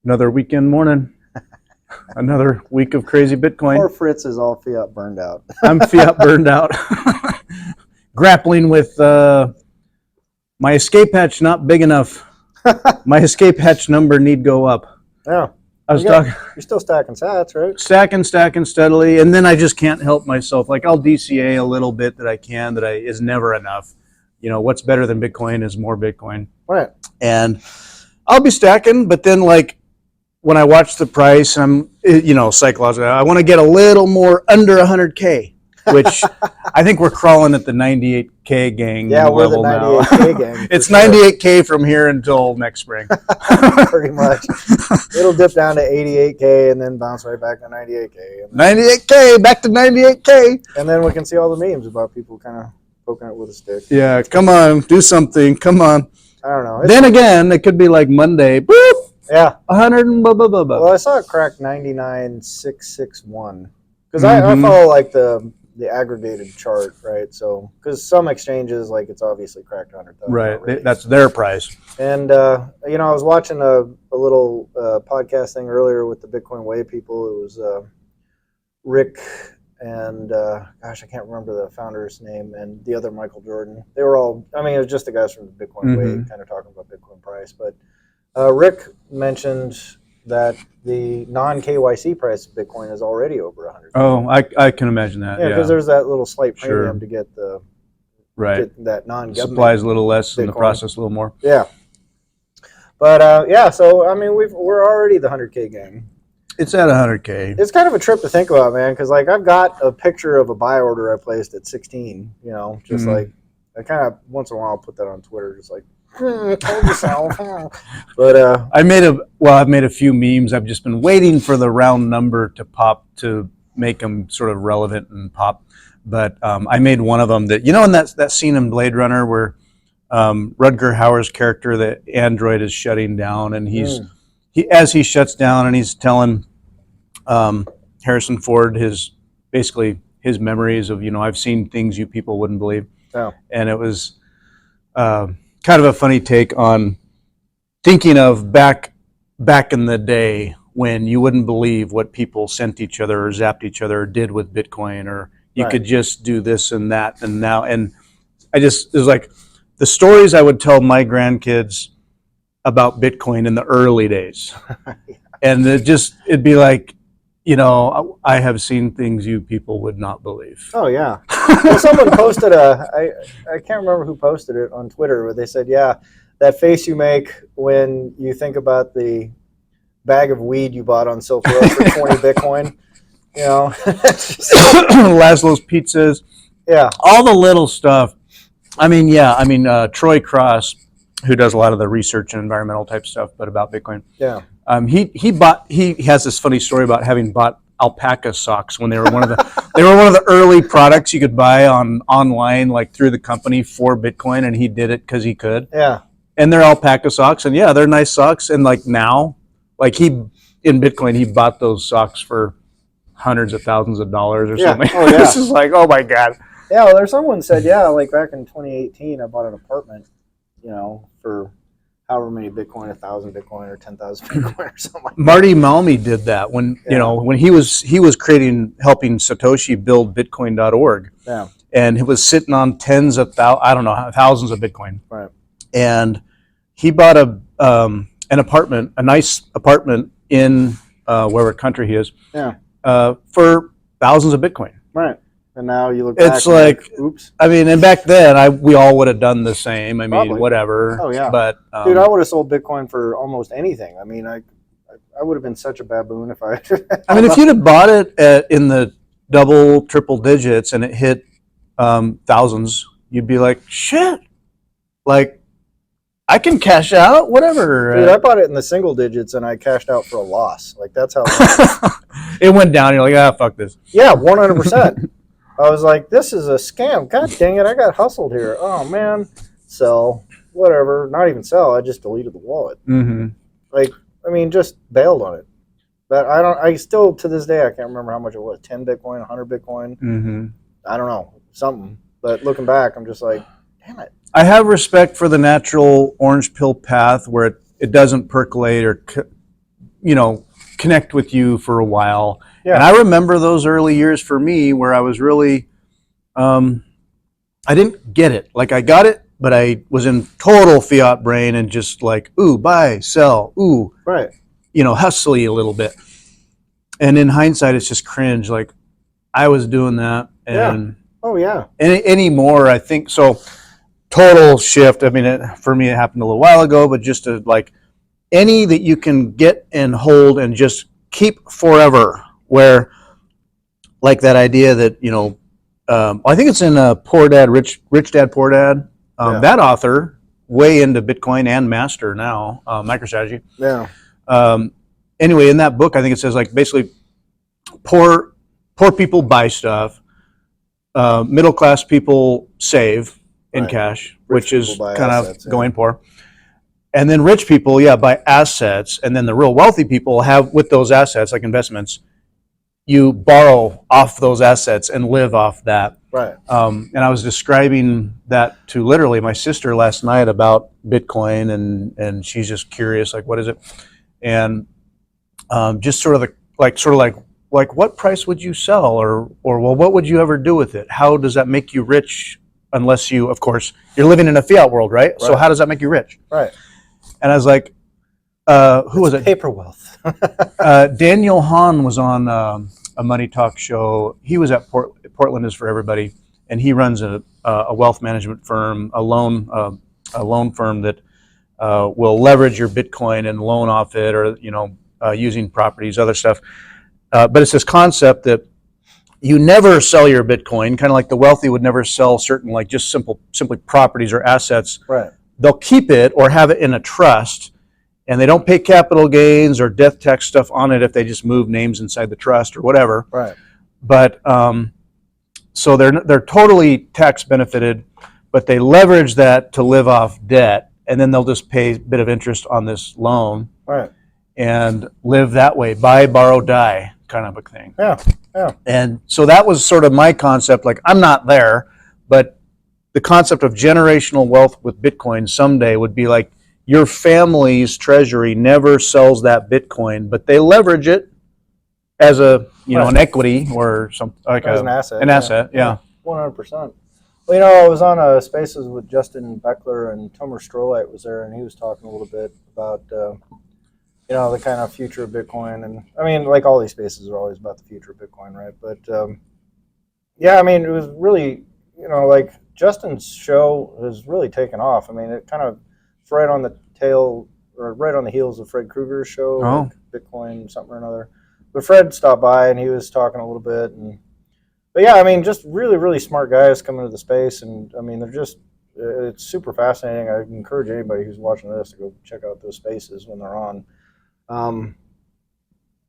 Another weekend morning. Another week of crazy Bitcoin. Poor Fritz is all fiat burned out. I'm fiat burned out. Grappling with my escape hatch not big enough. My escape hatch number need go up. Yeah. I was talking. You're still stacking sats, right? Stacking steadily, and then I just can't help myself. Like I'll DCA a little bit that I can, is never enough. You know, what's better than Bitcoin is more Bitcoin. Right. And I'll be stacking, but then like when I watch the price, I'm, psychologically, I want to get a little more under 100K, which I think we're crawling at the 98K gang level now. Yeah, we're the 98K gang. It's 98K from here until next spring. Pretty much. It'll dip down to 88K and then bounce right back to 98K. 98K, back to 98K. And then we can see all the memes about people kind of poking it with a stick. Yeah, come on, do something, come on. I don't know. Then again, it could be like Monday, boop, yeah, 100 and blah, blah, blah, blah. Well, I saw it crack 99,661 because I follow like the aggregated chart, right? So because some exchanges, like it's obviously cracked 100,000. Right, that's their price. And I was watching a little podcast thing earlier with the Bitcoin Way people. It was Rick and gosh, I can't remember the founder's name, and the other Michael Jordan. They were all, it was just the guys from the Bitcoin Way kind of talking about Bitcoin price. But Rick mentioned that the non-KYC price of Bitcoin is already over 100. Oh, I can imagine that. Yeah, because there's that little slight premium to get the right. Get that non-government supplies a little less Bitcoin. And the process a little more. Yeah. But so we're already the 100K gang. It's at 100K. It's kind of a trip to think about, man, because like I've got a picture of a buy order I placed at 16. Just like I kind of once in a while I'll put that on Twitter, just like told you so. But I've made a few memes. I've just been waiting for the round number to pop to make them sort of relevant and pop. But I made one of them that in that scene in Blade Runner where Rutger Hauer's character, the android, is shutting down, and as he shuts down, and he's telling Harrison Ford his memories of I've seen things you people wouldn't believe. Oh. And it was kind of a funny take on thinking of back in the day when you wouldn't believe what people sent each other or zapped each other or did with Bitcoin, or you could just do this and that, and now, and it was like the stories I would tell my grandkids about Bitcoin in the early days. And it'd be like, I have seen things you people would not believe. Oh, yeah. Well, someone posted I can't remember who posted it on Twitter, but they said, yeah, that face you make when you think about the bag of weed you bought on Silk Road for 20 Bitcoin, Laszlo's pizzas. Yeah. All the little stuff. Troy Cross, who does a lot of the research and environmental type stuff, but about Bitcoin. Yeah. He has this funny story about having bought alpaca socks when they were one of the early products you could buy online, like through the company for Bitcoin, and he did it because he could. Yeah. And they're alpaca socks, and they're nice socks. And like now, like in Bitcoin, he bought those socks for hundreds of thousands of dollars or something. Oh, yeah. This is like, oh my God. Yeah, well, there's someone said, like back in 2018, I bought an apartment, for however many Bitcoin, 1,000 Bitcoin or 10,000 Bitcoin or something like that. Marty Malmy did that when when he was helping Satoshi build Bitcoin.org. Yeah. And it was sitting on thousands of Bitcoin. Right. And he bought an apartment, a nice apartment in wherever country he is. Yeah. For thousands of Bitcoin. Right. And now you look back. It's like, oops. And back then we all would have done the same. Probably. Whatever. Oh yeah. But dude, I would have sold Bitcoin for almost anything. I would have been such a baboon if I. if you'd have bought it in the double, triple digits and it hit thousands, you'd be like, shit. Like, I can cash out, whatever. Dude, I bought it in the single digits and I cashed out for a loss. Like, that's how it went down. You're like, fuck this. Yeah, 100%. I was like, this is a scam. God dang it, I got hustled here. Oh, man. Sell, whatever. Not even sell. I just deleted the wallet. Mm-hmm. Like, just bailed on it. But I still, to this day, I can't remember how much it was. 10 Bitcoin, 100 Bitcoin. Mm-hmm. I don't know. Something. But looking back, I'm just like, damn it. I have respect for the natural orange pill path where it doesn't percolate or connect with you for a while. Yeah. And I remember those early years for me where I was really, I didn't get it. Like I got it, but I was in total fiat brain and just like, ooh, buy, sell, ooh, Right. hustly a little bit. And in hindsight, it's just cringe. Like I was doing that, and Oh yeah. anymore, I think so. Total shift. I mean, for me, it happened a little while ago, but just to like any that you can get and hold and just keep forever. Where like that idea that I think it's in Poor Dad, Rich Dad, Poor Dad. That author, way into Bitcoin and master now, MicroStrategy. Yeah. Anyway, in that book, I think it says like basically poor people buy stuff, middle class people save in cash, which is kind of going poor. And then rich people, buy assets. And then the real wealthy people have with those assets, like investments, you borrow off those assets and live off that. Right. And I was describing that to literally my sister last night about Bitcoin, and she's just curious, like, what is it? And just sort of like what price would you sell, or well, what would you ever do with it? How does that make you rich? Unless you, of course, you're living in a fiat world, right? So how does that make you rich? Right. And I was like, who was it? Paper wealth. Daniel Hahn was on a Money Talk show. He was at Portland is for Everybody, and he runs a wealth management firm, a loan firm that will leverage your Bitcoin and loan off it, or using properties, other stuff. But it's this concept that you never sell your Bitcoin, kind of like the wealthy would never sell certain, like just simply properties or assets. Right. They'll keep it or have it in a trust, and they don't pay capital gains or death tax stuff on it if they just move names inside the trust or whatever. Right. But so they're totally tax benefited, but they leverage that to live off debt, and then they'll just pay a bit of interest on this loan. Right. And live that way, buy, borrow, die kind of a thing. Yeah. Yeah. And so that was sort of my concept. Like I'm not there, but the concept of generational wealth with Bitcoin someday would be like your family's treasury never sells that Bitcoin, but they leverage it as a an equity or something like as an asset. An asset, yeah. 100%. Well, I was on Spaces with Justin Beckler, and Tomer Strolite was there, and he was talking a little bit about the kind of future of Bitcoin. And I mean, like all these spaces are always about the future of Bitcoin, right? But I mean, it was really, like Justin's show has really taken off. I mean, it kind of it's right on the tail or right on the heels of Fred Krueger's show, like Bitcoin something or another. But Fred stopped by and he was talking a little bit, but I mean, just really, really smart guys coming to the space, and I mean, they're just it's super fascinating. I encourage anybody who's watching this to go check out those spaces when they're on.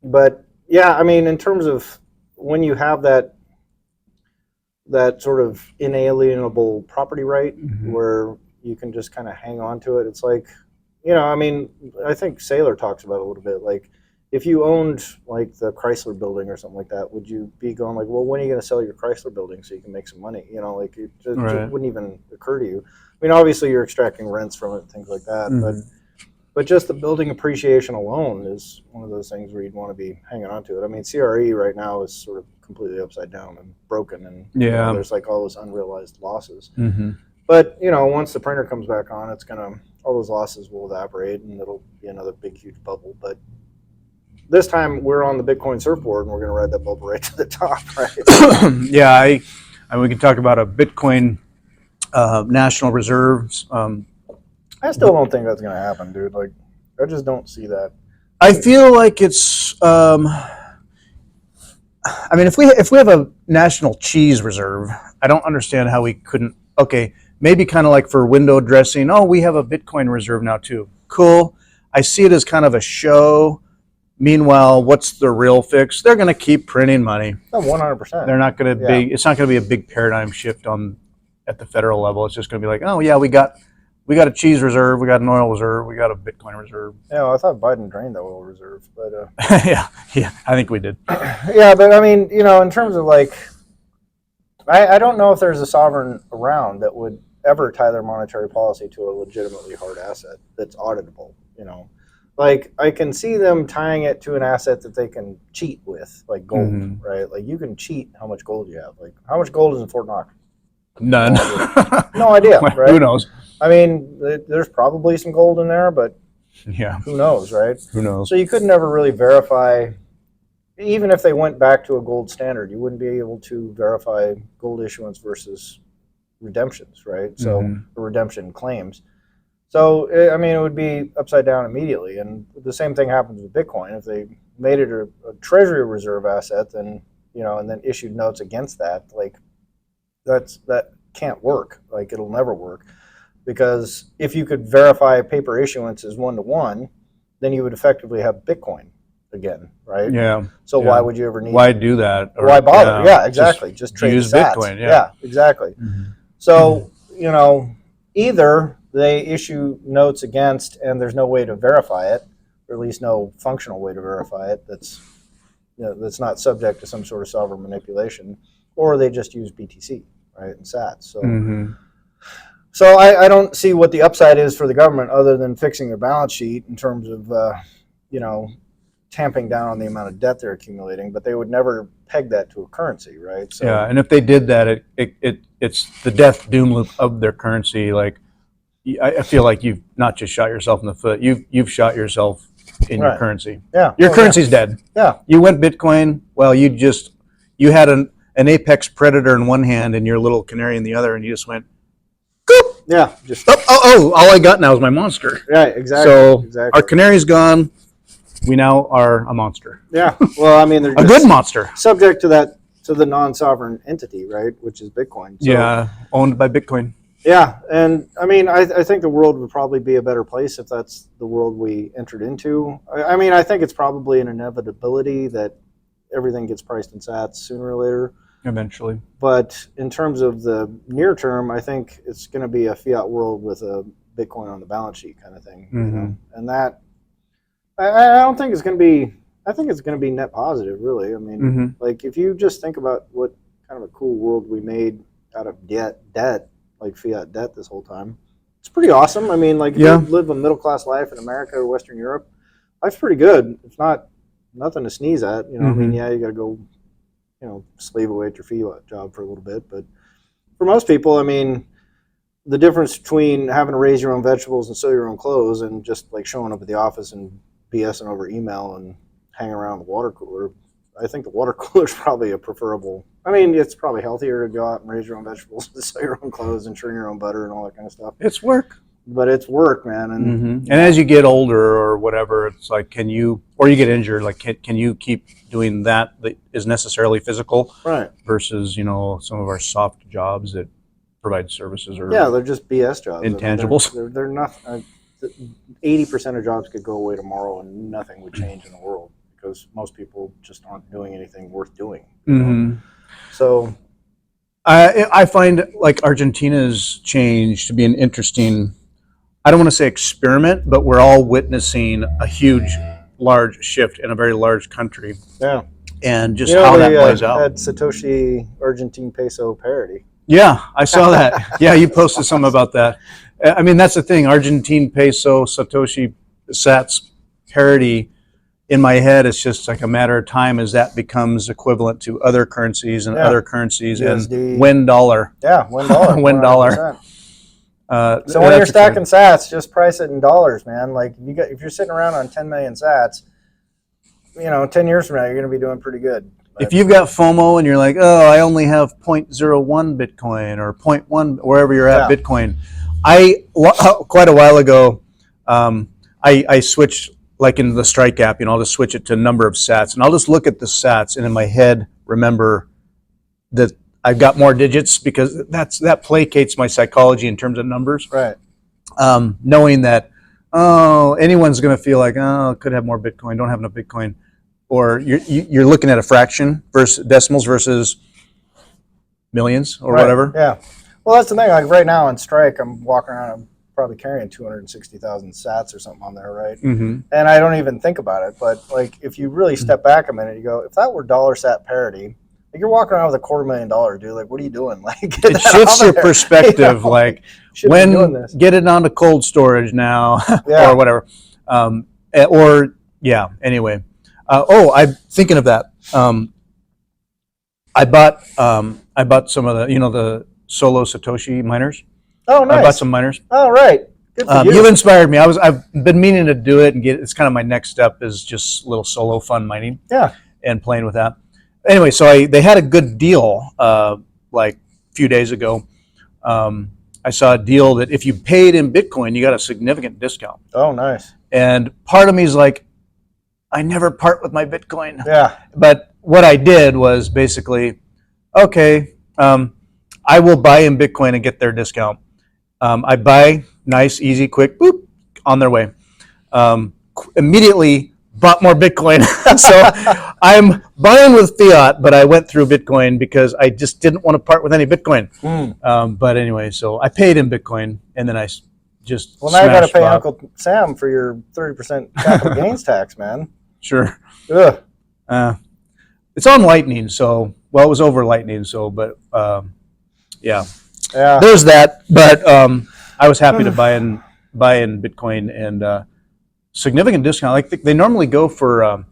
But I mean, in terms of when you have that sort of inalienable property right, where you can just kind of hang on to it, it's like, I mean, I think Saylor talks about it a little bit. Like, if you owned like the Chrysler building or something like that, would you be going like, well, when are you going to sell your Chrysler building so you can make some money? Like it just wouldn't even occur to you. I mean, obviously you're extracting rents from it and things like that, but just the building appreciation alone is one of those things where you'd want to be hanging on to it. I mean, CRE right now is sort of completely upside down and broken, and there's like all those unrealized losses. But once the printer comes back on, it's all those losses will evaporate, and it'll be another big, huge bubble. But this time we're on the Bitcoin surfboard, and we're going to ride that bubble right to the top, right? I mean, we can talk about a Bitcoin national reserves. I still don't think that's going to happen, dude. Like, I just don't see that. I feel like it's. I mean, if we have a national cheese reserve, I don't understand how we couldn't. Okay, maybe kind of like for window dressing. Oh, we have a Bitcoin reserve now too. Cool. I see it as kind of a show. Meanwhile, what's the real fix? They're going to keep printing money. 100%. They're not going to be. It's not going to be a big paradigm shift at the federal level. It's just going to be like, oh yeah, we got a cheese reserve, we got an oil reserve, we got a Bitcoin reserve. Yeah, I thought Biden drained the oil reserve, but yeah, I think we did. Yeah, but I mean, in terms of like, I don't know if there's a sovereign around that would ever tie their monetary policy to a legitimately hard asset that's auditable. like I can see them tying it to an asset that they can cheat with, like gold, Mhm. right? Like you can cheat how much gold you have. Like how much gold is in Fort Knox? None. No idea, right? Who knows? I mean, there's probably some gold in there, but Yeah. who knows, right? Who knows? So you could never really verify, even if they went back to a gold standard, you wouldn't be able to verify gold issuance versus redemptions, right? So Mhm. redemption claims. So I mean, it would be upside down immediately, and the same thing happens with Bitcoin. If they made it a treasury reserve asset, then and then issued notes against that, like that can't work. Like it'll never work because if you could verify paper issuance as 1-to-1, then you would effectively have Bitcoin again, right? Yeah. So Yeah. why would you ever need? Why do that? Or, Why bother? Yeah, exactly. Just trade use the sats. Bitcoin. Yeah, exactly. Mhm. So either they issue notes against, and there's no way to verify it, or at least no functional way to verify it that's not subject to some sort of sovereign manipulation, or they just use BTC, right, and sats. So. Mhm. So I don't see what the upside is for the government other than fixing their balance sheet in terms of, tamping down on the amount of debt they're accumulating. But they would never peg that to a currency, right? So, Yeah, and if they did that, it's the death doom loop of their currency. Like, I feel like you've not just shot yourself in the foot. You've shot yourself in your Right. currency. Yeah. Your currency's dead. Yeah. You went Bitcoin. Well, you had an apex predator in one hand and your little canary in the other, and you just went. Yeah. Just All I got now is my monster. right. Exactly. So exactly. our canary's gone. We now are a monster. Yeah. Well, I mean, they're A just good monster. subject to the non-sovereign entity, right, which is Bitcoin. So, Yeah, owned by Bitcoin. yeah, and I mean, I think the world would probably be a better place if that's the world we entered into. I mean, I think it's probably an inevitability that everything gets priced in sats sooner or later. Eventually. But in terms of the near term, I think it's going to be a fiat world with a Bitcoin on the balance sheet kind of thing. Mhm. And that I don't think it's going to be. I think it's going to be net positive, really. I mean, Mhm. like if you just think about what kind of a cool world we made out of debt, like fiat debt this whole time, it's pretty awesome. I mean, like if Yeah. you live a middle class life in America or Western Europe, life's pretty good. It's not nothing to sneeze at. I mean, Mhm. yeah, you got to go, slave away at your fiat job for a little bit, but for most people, I mean, the difference between having to raise your own vegetables and sew your own clothes and just like showing up at the office and BSing over email and hanging around the water cooler, I think the water cooler is probably a preferable. I mean, it's probably healthier to go out and raise your own vegetables, and sew your own clothes, and churn your own butter and all that kind of stuff. It's work. But it's work, man. And as you get older or whatever, it's like, or you get injured, like, can you keep doing that is necessarily physical right versus, some of our soft jobs that provide services or they're just BS jobs. intangibles. I mean, they're not. 80% of jobs could go away tomorrow and nothing would change in the world because most people just aren't doing anything worth doing. Mhm. So I find like Argentina's change to be an interesting, I don't want to say experiment, but we're all witnessing a huge, large shift in a very large country. yeah, And just how that plays out. Had Satoshi Argentine peso parity. Yeah, I saw that. Yeah, you posted something about that. I mean, that's the thing. Argentine peso, Satoshi sats parity. In my head, it's just like a matter of time as that becomes equivalent to other currencies and other currencies USD. and when dollar. Yeah, $1. When dollar. So when you're stacking sats, just price it in dollars, man. Like if you're sitting around on 10 million sats, 10 years from now, you're going to be doing pretty good. If you've got FOMO and you're like, oh, I only have 0.01 Bitcoin or 0.1, wherever you're at Bitcoin. Quite a while ago, I switched like in the Strike app, I'll just switch it to number of sats and I'll just look at the sats and in my head, remember that I've got more digits because that placates my psychology in terms of numbers. Right. Knowing that, anyone's going to feel like, could have more Bitcoin, don't have enough Bitcoin. Or you're looking at a fraction versus decimals versus millions or whatever. Yeah. Well, that's the thing. Like right now on Strike, I'm walking around, I'm probably carrying 260,000 sats or something on there, right? Mm-hmm. And I don't even think about it. But like, if you really step back a minute, you go, if that were dollar sat parity, like you're walking around with $250,000, dude. Like, what are you doing? Like, it shifts your perspective. Like, when get it onto cold storage now, or whatever. or yeah. Anyway, I'm thinking of that. I bought some of the solo Satoshi miners. Oh, nice. I bought some miners. Oh, right. Good for you. You've inspired me. I've been meaning to do it and get. It's kind of my next step is just little solo fun mining. Yeah. And playing with that. Anyway, so they had a good deal like a few days ago. I saw a deal that if you paid in Bitcoin, you got a significant discount. Oh, nice. And part of me is like, I never part with my Bitcoin. Yeah. But what I did was basically, okay, I will buy in Bitcoin and get their discount. I buy, nice, easy, quick, boop, on their way. Immediately bought more Bitcoin. So I'm buying with fiat, but I went through Bitcoin because I just didn't want to part with any Bitcoin. But anyway, so I paid in Bitcoin, and then I just Well, now you got to pay Uncle Sam for your 30% capital gains tax, man. Sure. Ugh. It's on Lightning, so, well, it was over Lightning, so, but yeah. Yeah. There's that, but I was happy to buy in Bitcoin and significant discount. Like they normally go for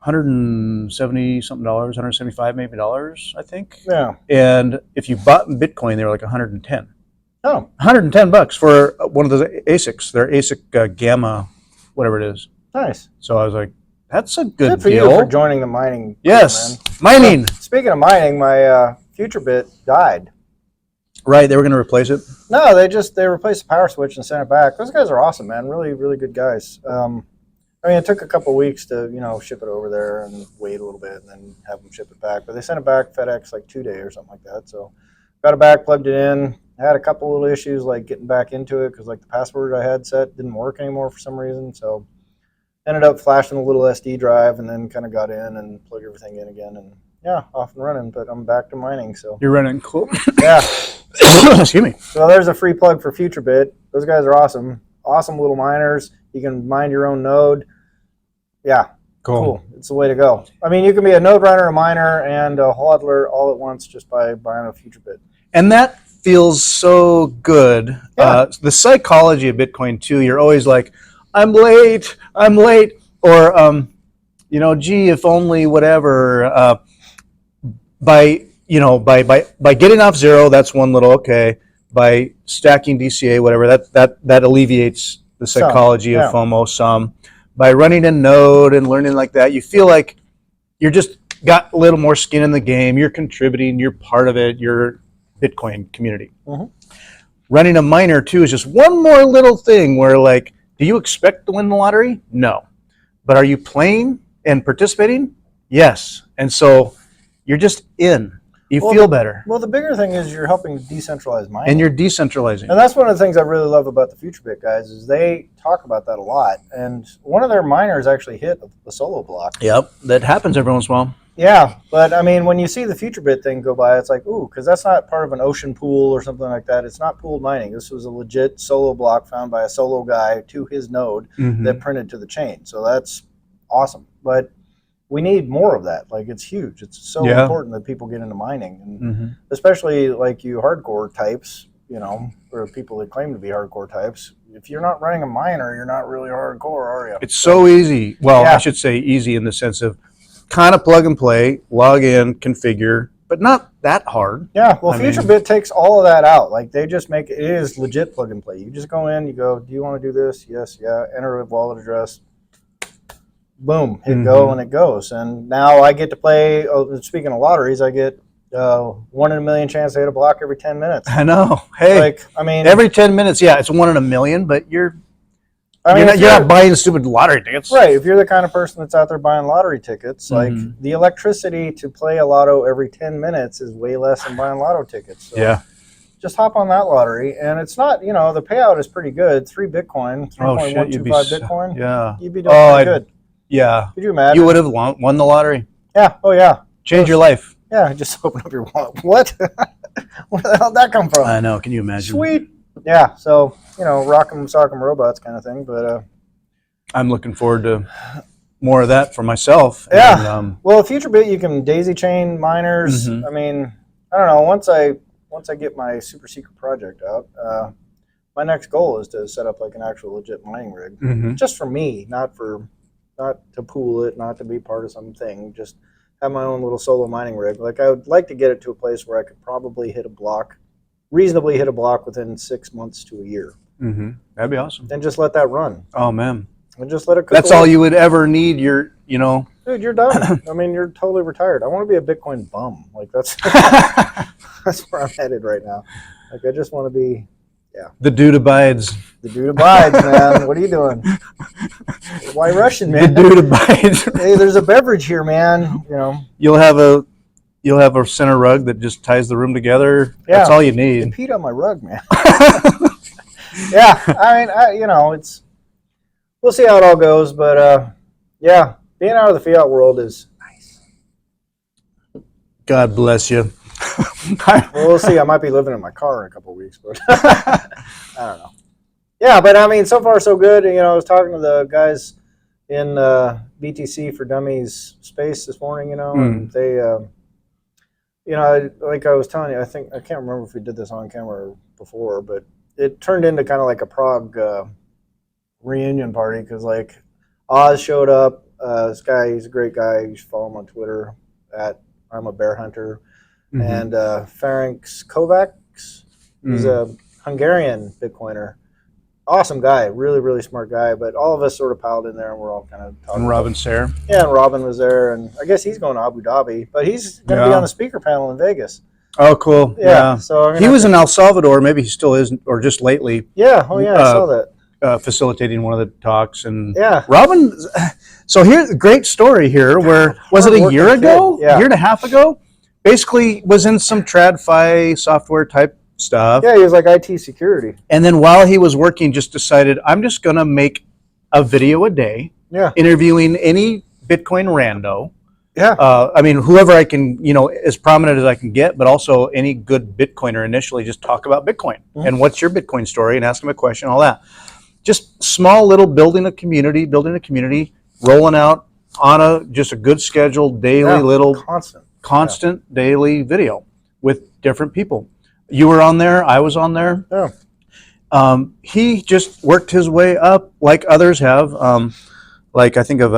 $170 something, $175 maybe dollars, I think. Yeah. And if you bought in Bitcoin, they were like 110. Oh. $110 for one of those ASICs. Their ASIC Gamma, whatever it is. Nice. So I was like, that's a good for deal. You for joining the mining. Yes, Group, mining. So, speaking of mining, my FutureBit died. Right, they were going to replace it. No, they replaced the power switch and sent it back. Those guys are awesome, man. Really, really good guys. I mean, it took a couple weeks to ship it over there and wait a little bit and then have them ship it back. But they sent it back FedEx like 2 days or something like that. So got it back, plugged it in. Had a couple little issues like getting back into it because like the password I had set didn't work anymore for some reason. So ended up flashing a little SD drive and then kind of got in and plugged everything in again and yeah, off and running. But I'm back to mining. So you're running cool. Yeah. Excuse me. So there's a free plug for FutureBit. Those guys are awesome. Awesome little miners. You can mine your own node. Yeah. Cool. It's the way to go. I mean, you can be a node runner, a miner, and a hodler all at once just by buying a FutureBit. And that feels so good. Yeah. The psychology of Bitcoin too. You're always like, I'm late, or gee, if only whatever. By getting off zero, that's one little okay. By stacking DCA, whatever, that alleviates the psychology of FOMO some. By running a node and learning like that, you feel like you're just got a little more skin in the game. You're contributing. You're part of it. You're Bitcoin community. Mm-hmm. Running a miner too is just one more little thing where like, do you expect to win the lottery? No. But are you playing and participating? Yes. And so you're just in. You feel better. Well, the bigger thing is you're helping decentralize mining. And you're decentralizing. And that's one of the things I really love about the FutureBit guys is they talk about that a lot. And one of their miners actually hit the solo block. Yep, that happens every once in a while. Yeah, but I mean, when you see the FutureBit thing go by, it's like, ooh, because that's not part of an ocean pool or something like that. It's not pooled mining. This was a legit solo block found by a solo guy to his node that printed to the chain. So that's awesome. But we need more of that. Like, it's huge. It's so important that people get into mining, and especially like you hardcore types, or people that claim to be hardcore types. If you're not running a miner, you're not really hardcore, are you? It's so easy. Well, I should say easy in the sense of kind of plug and play, log in, configure, but not that hard. Yeah, well, FutureBit takes all of that out. Like, they just make it is legit plug and play. You just go in, you go, do you want to do this? Yes, yeah. Enter a wallet address. Boom, hit go, and it goes. And now I get to play, speaking of lotteries, I get 1 in a million chance to hit a block every 10 minutes. I know. Hey, every 10 minutes, it's 1 in a million, but you're not buying stupid lottery tickets. Right. If you're the kind of person that's out there buying lottery tickets, like the electricity to play a lotto every 10 minutes is way less than buying lotto tickets. So just hop on that lottery. And it's not, the payout is pretty good. 3 Bitcoin, 3.125 Bitcoin. Yeah. You'd be doing pretty good. Yeah. Could you imagine? You would have won the lottery. Yeah. Oh, yeah. Change your life. Yeah. Just open up your wallet. What? Where the hell did that come from? I know. Can you imagine? Sweet. Yeah. So, rock'em sock'em robots kind of thing. But I'm looking forward to more of that for myself. Yeah. Well, FutureBit, you can daisy chain miners. I mean, I don't know. Once I get my super secret project out, my next goal is to set up like an actual legit mining rig, just for me, not to pool it, not to be part of something, just have my own little solo mining rig. Like I would like to get it to a place where I could probably reasonably hit a block within 6 months to a year. That'd be awesome. And just let that run. Oh man. And just let it cook. That's away. all you would ever need. Dude, you're done. I mean, you're totally retired. I want to be a Bitcoin bum. Like that's where I'm headed right now. Like I just want to be, The dude abides. The dude abides, man. What are you doing? Why rushing, man? The dude abides. Hey, there's a beverage here, man. You'll have a center rug that just ties the room together. Yeah. That's all you need. And peed on my rug, man. Yeah, I mean, it's. We'll see how it all goes, but yeah, being out of the fiat world is nice. God bless you. Well, we'll see. I might be living in my car in a couple of weeks, but I don't know. Yeah, but I mean, so far so good. I was talking to the guys in BTC for Dummies space this morning. And they, like I was telling you, I can't remember if we did this on camera before, but it turned into kind of like a Prague reunion party because like Oz showed up. This guy, he's a great guy. You should follow him on Twitter at I'm a Bear Hunter. And Ferenc Kovacs, he's a Hungarian Bitcoiner. Awesome guy, really, really smart guy. But all of us sort of piled in there and we're all kind of talking. And Robin Sayre. Yeah, and Robin was there. And I guess he's going to Abu Dhabi, but he's going to be on the speaker panel in Vegas. Oh, cool. Yeah. So he was in El Salvador, maybe he still is, or just lately. Yeah, I saw that. Facilitating one of the talks. And yeah. Robin, so here's a great story here where, was it a year ago? Yeah. A year and a half ago? Basically was in some TradFi software type stuff. Yeah, he was like IT security. And then while he was working, just decided, I'm just going to make a video a day interviewing any Bitcoin rando. Yeah. I mean, whoever I can, as prominent as I can get, but also any good Bitcoiner initially, just talk about Bitcoin. And what's your Bitcoin story and ask them a question, all that. Just small little building a community, rolling out on just a good scheduled daily little constant daily video with different people. You were on there, I was on there. Yeah. He just worked his way up like others have. Like I think of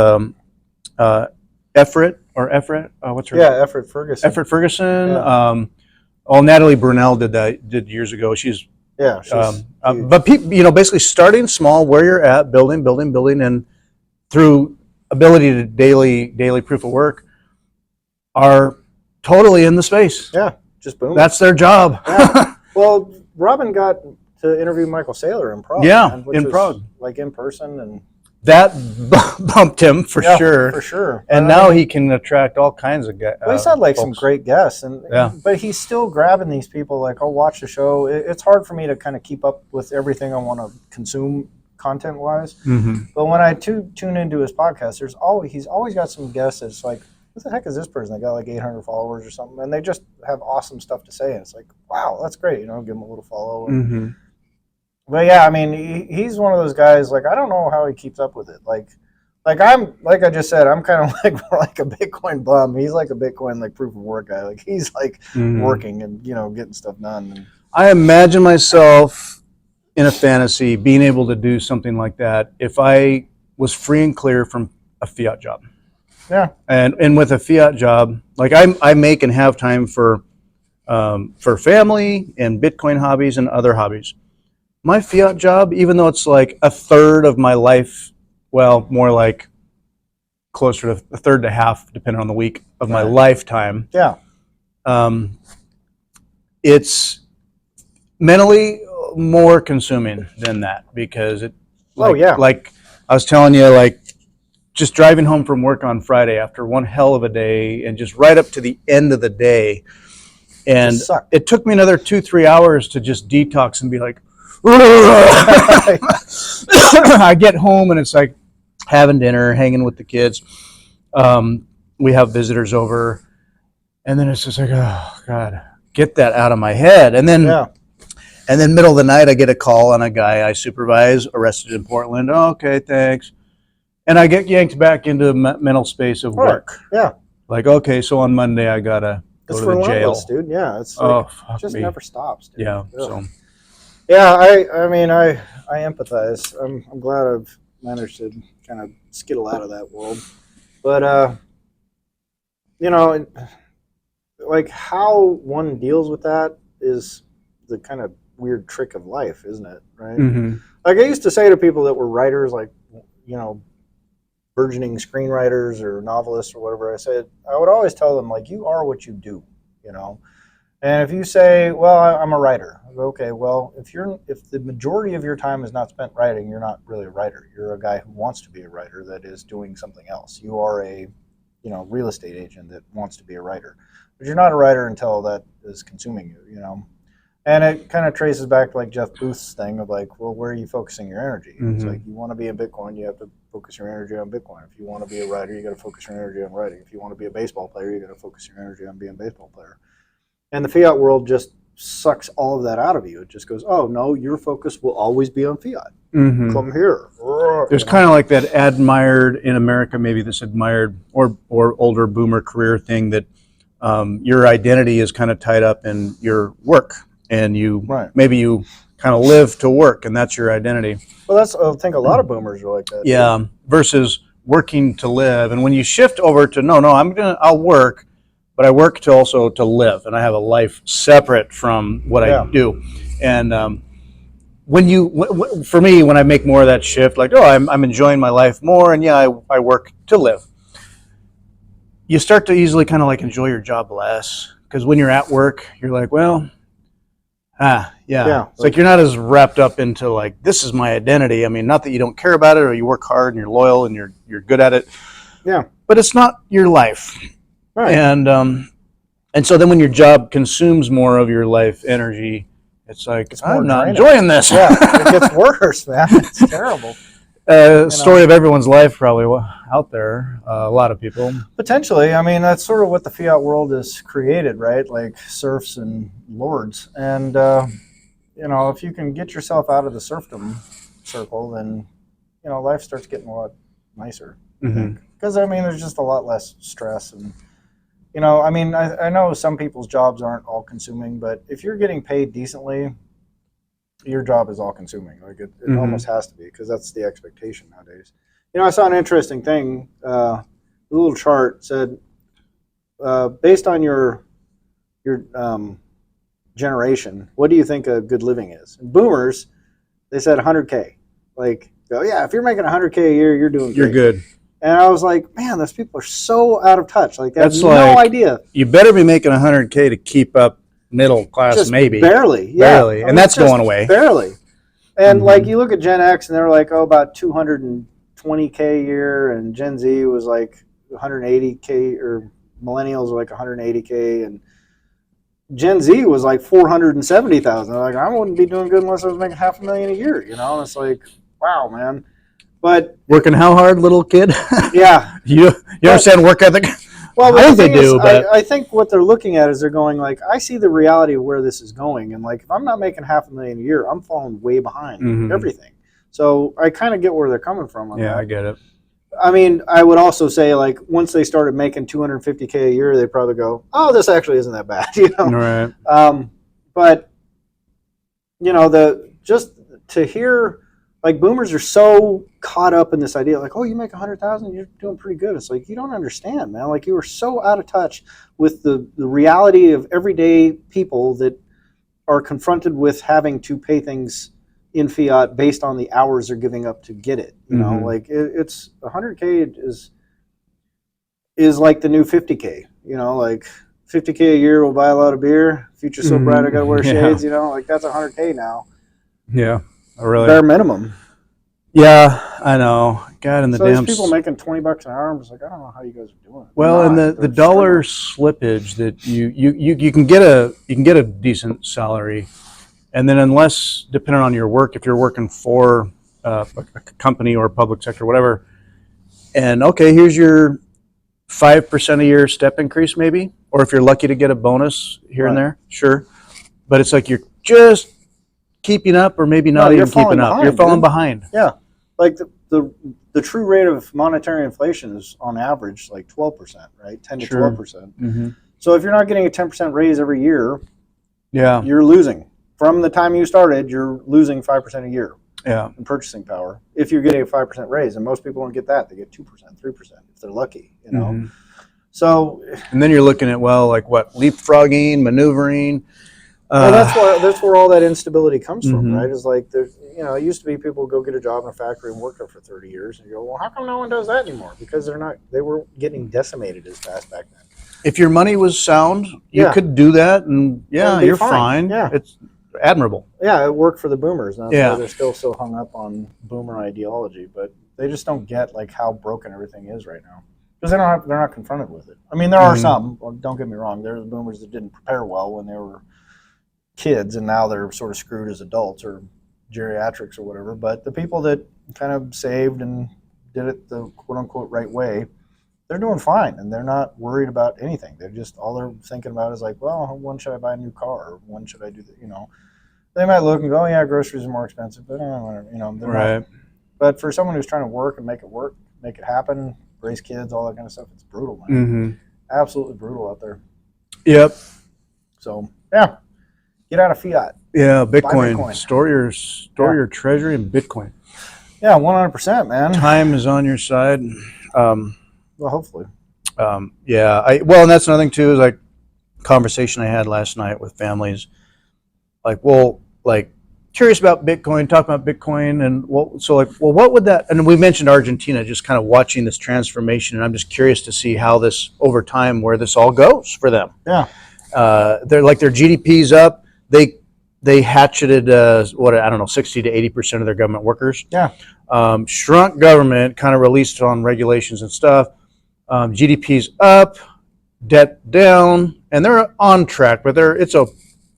Efrit, what's her name? Yeah, Efrit Ferguson. Efrit Ferguson. Yeah. Natalie Brunell did years ago. She's but people, basically starting small where you're at, building, and through ability to daily proof of work are totally in the space. Yeah, just boom. That's their job. Yeah. Well, Robin got to interview Michael Saylor in Prague. Yeah, in Prague. Like in person. And that bumped him for sure. For sure. And now he can attract all kinds of guys. Well, he's had like some great guests. But he's still grabbing these people like, oh, watch the show. It's hard for me to kind of keep up with everything I want to consume content-wise. But when I tune into his podcast, he's always got some guests that's like, what the heck is this person? They got like 800 followers or something, and they just have awesome stuff to say. And it's like, wow, that's great. Give him a little follow. But yeah, I mean, he's one of those guys. Like, I don't know how he keeps up with it. Like I just said, I'm kind of like a Bitcoin bum. He's like a Bitcoin like proof of work guy. Like he's like working and getting stuff done. And I imagine myself in a fantasy being able to do something like that if I was free and clear from a fiat job. Yeah. And with a fiat job, like I make and have time for family and Bitcoin hobbies and other hobbies. My fiat job, even though it's like a third of my life, well, more like closer to a third to half, depending on the week of my lifetime. Yeah. It's mentally more consuming than that because like I was telling you, like just driving home from work on Friday after one hell of a day and just right up to the end of the day. And it took me another 2-3 hours to just detox and be like, I get home and it's like having dinner, hanging with the kids. We have visitors over and then it's just like, oh God, get that out of my head. And then middle of the night, I get a call on a guy I supervise arrested in Portland. Oh, okay, thanks. And I get yanked back into mental space of work. Yeah. Like, okay, so on Monday I gotta go to the jail. Dude. Yeah, it's it just never stops, dude. Yeah. So Yeah, I mean, I empathize. I'm glad I've managed to kind of skittle out of that world. But you know, like how one deals with that is the kind of weird trick of life, isn't it? Right? Mm-hmm. Like I used to say to people that were writers, like you know, burgeoning screenwriters or novelists or whatever, I said I would always tell them like you are what you do, you know. And if you say, "Well, I'm a writer," I go, okay, well, if the majority of your time is not spent writing, you're not really a writer. You're a guy who wants to be a writer that is doing something else. You are a, real estate agent that wants to be a writer, but you're not a writer until that is consuming you, you know. And it kind of traces back to like Jeff Booth's thing of like, well, where are you focusing your energy? It's Mm-hmm. like you want to be in Bitcoin, you have to focus your energy on Bitcoin. If you want to be a writer, you got to focus your energy on writing. If you want to be a baseball player, you got to focus your energy on being a baseball player. And the fiat world just sucks all of that out of you. It just goes, oh no, your focus will always be on fiat. Mm-hmm. Come here. There's kind of like that admired in America, maybe this admired or older boomer career thing that your identity is kind of tied up in your work, and Right. maybe you kind of live to work, and that's your identity. Well, I think a lot of boomers are like that. Yeah, versus working to live. And when you shift over to no, I'll work, but I work to also to live, and I have a life separate from what I do. And for me, when I make more of that shift, like, oh, I'm enjoying my life more, and yeah, I work to live. You start to easily kind of like enjoy your job less, because when you're at work, you're like, well, yeah. It's like you're not as wrapped up into like, this is my identity. I mean, not that you don't care about it or you work hard and you're loyal and you're good at it. Yeah. But it's not your life. Right. And so then when your job consumes more of your life energy, it's like, I'm not enjoying this. Yeah, it gets worse, man. It's terrible. Story of everyone's life, probably out there. A lot of people. Potentially. I mean, that's sort of what the fiat world has created, right? Like serfs and lords. And, if you can get yourself out of the serfdom circle, then, life starts getting a lot nicer. Mm-hmm. Because, I mean, there's just a lot less stress. And, I know some people's jobs aren't all consuming, but if you're getting paid decently, your job is all consuming. Like it almost has to be, because that's the expectation nowadays. I saw an interesting thing. A little chart said, based on your generation, what do you think a good living is? And boomers, they said 100K. Like, oh yeah, if you're making 100K a year, you're doing great. You're good. And I was like, man, those people are so out of touch. Like, they have no idea. You better be making 100K to keep up middle class, just maybe. Barely. Yeah. Barely. And that's going away. Barely. And like, you look at Gen X and they're like, oh, about 220K a year. And Gen Z was like 180K, or millennials were like 180K. And Gen Z was like 470,000. They're like, I wouldn't be doing good unless I was making $500,000 a year. And it's like, wow, man. But working how hard, little kid? Yeah. You understand work ethic? Well, I think they do, but I think what they're looking at is they're going like, I see the reality of where this is going, and like if I'm not making $500,000 a year, I'm falling way behind everything. So I kind of get where they're coming from on that. I get it. I mean, I would also say like once they started making 250K a year, they probably go, oh, this actually isn't that bad, Right. But just to hear. Like boomers are so caught up in this idea, like, oh, you make 100,000, you're doing pretty good. It's like, you don't understand, man. Like you are so out of touch with the reality of everyday people that are confronted with having to pay things in fiat based on the hours they're giving up to get it. Like it's 100K is like the new 50K. Like 50K a year will buy a lot of beer. Future's so bright, I gotta wear shades. Like that's 100K now. Yeah. Really? Bare minimum. Yeah, I know. God, and the damn people making $20 an hour. I'm just like, I don't know how you guys are doing it. Well, and the dollar slippage that you can get a decent salary, and then unless depending on your work, if you're working for a company or public sector, whatever, and okay, here's your 5% a year step increase, maybe, or if you're lucky to get a bonus here and there, sure, but it's like you're just keeping up, or maybe not even keeping up. You're falling behind. Yeah, like the true rate of monetary inflation is on average like 12%, right? 10 to 12%. So if you're not getting a 10% raise every year, you're losing. from the time you started, you're losing 5% a year Yeah. in purchasing power. If you're getting a 5% raise, and most people don't get that, they get 2%, 3% if they're lucky. Mm-hmm. So, and then you're looking at like what, leapfrogging, maneuvering. Well, that's where all that instability comes from, Mm-hmm. right? Is like there's it used to be people would go get a job in a factory and work there for 30 years, and you go, well, how come no one does that anymore? Because they were getting decimated as fast back then. If your money was sound, you could do that, and you're fine. Yeah, it's admirable. Yeah, it worked for the boomers. And that's Yeah. why they're still so hung up on boomer ideology, but they just don't get like how broken everything is right now because they're not confronted with it. I mean, there are some. Well, don't get me wrong. There's the boomers that didn't prepare well when they were kids, and now they're sort of screwed as adults or geriatrics or whatever. But the people that kind of saved and did it the quote unquote right way, they're doing fine, and they're not worried about anything. They're just all they're thinking about is like, well, when should I buy a new car, or when should I do that? They might look and go, oh, yeah, groceries are more expensive, but they're right. not. But for someone who's trying to work, make it happen, raise kids, all that kind of stuff, it's brutal, man. Mm-hmm. Absolutely brutal out there. Yep. So yeah. Get out of fiat. Yeah, Bitcoin. Store your treasury in Bitcoin. Yeah, 100%, man. Time is on your side. Well, hopefully. And that's another thing too. Is like conversation I had last night with families. Curious about Bitcoin, talking about Bitcoin, and what would that? And we mentioned Argentina, just kind of watching this transformation, and I'm just curious to see how this over time, where this all goes for them. Yeah. They're like their GDP's up. They hatcheted 60 to 80% of their government workers. Yeah. Shrunk government, kind of released on regulations and stuff. GDP's up, debt down, and they're on track, but it's a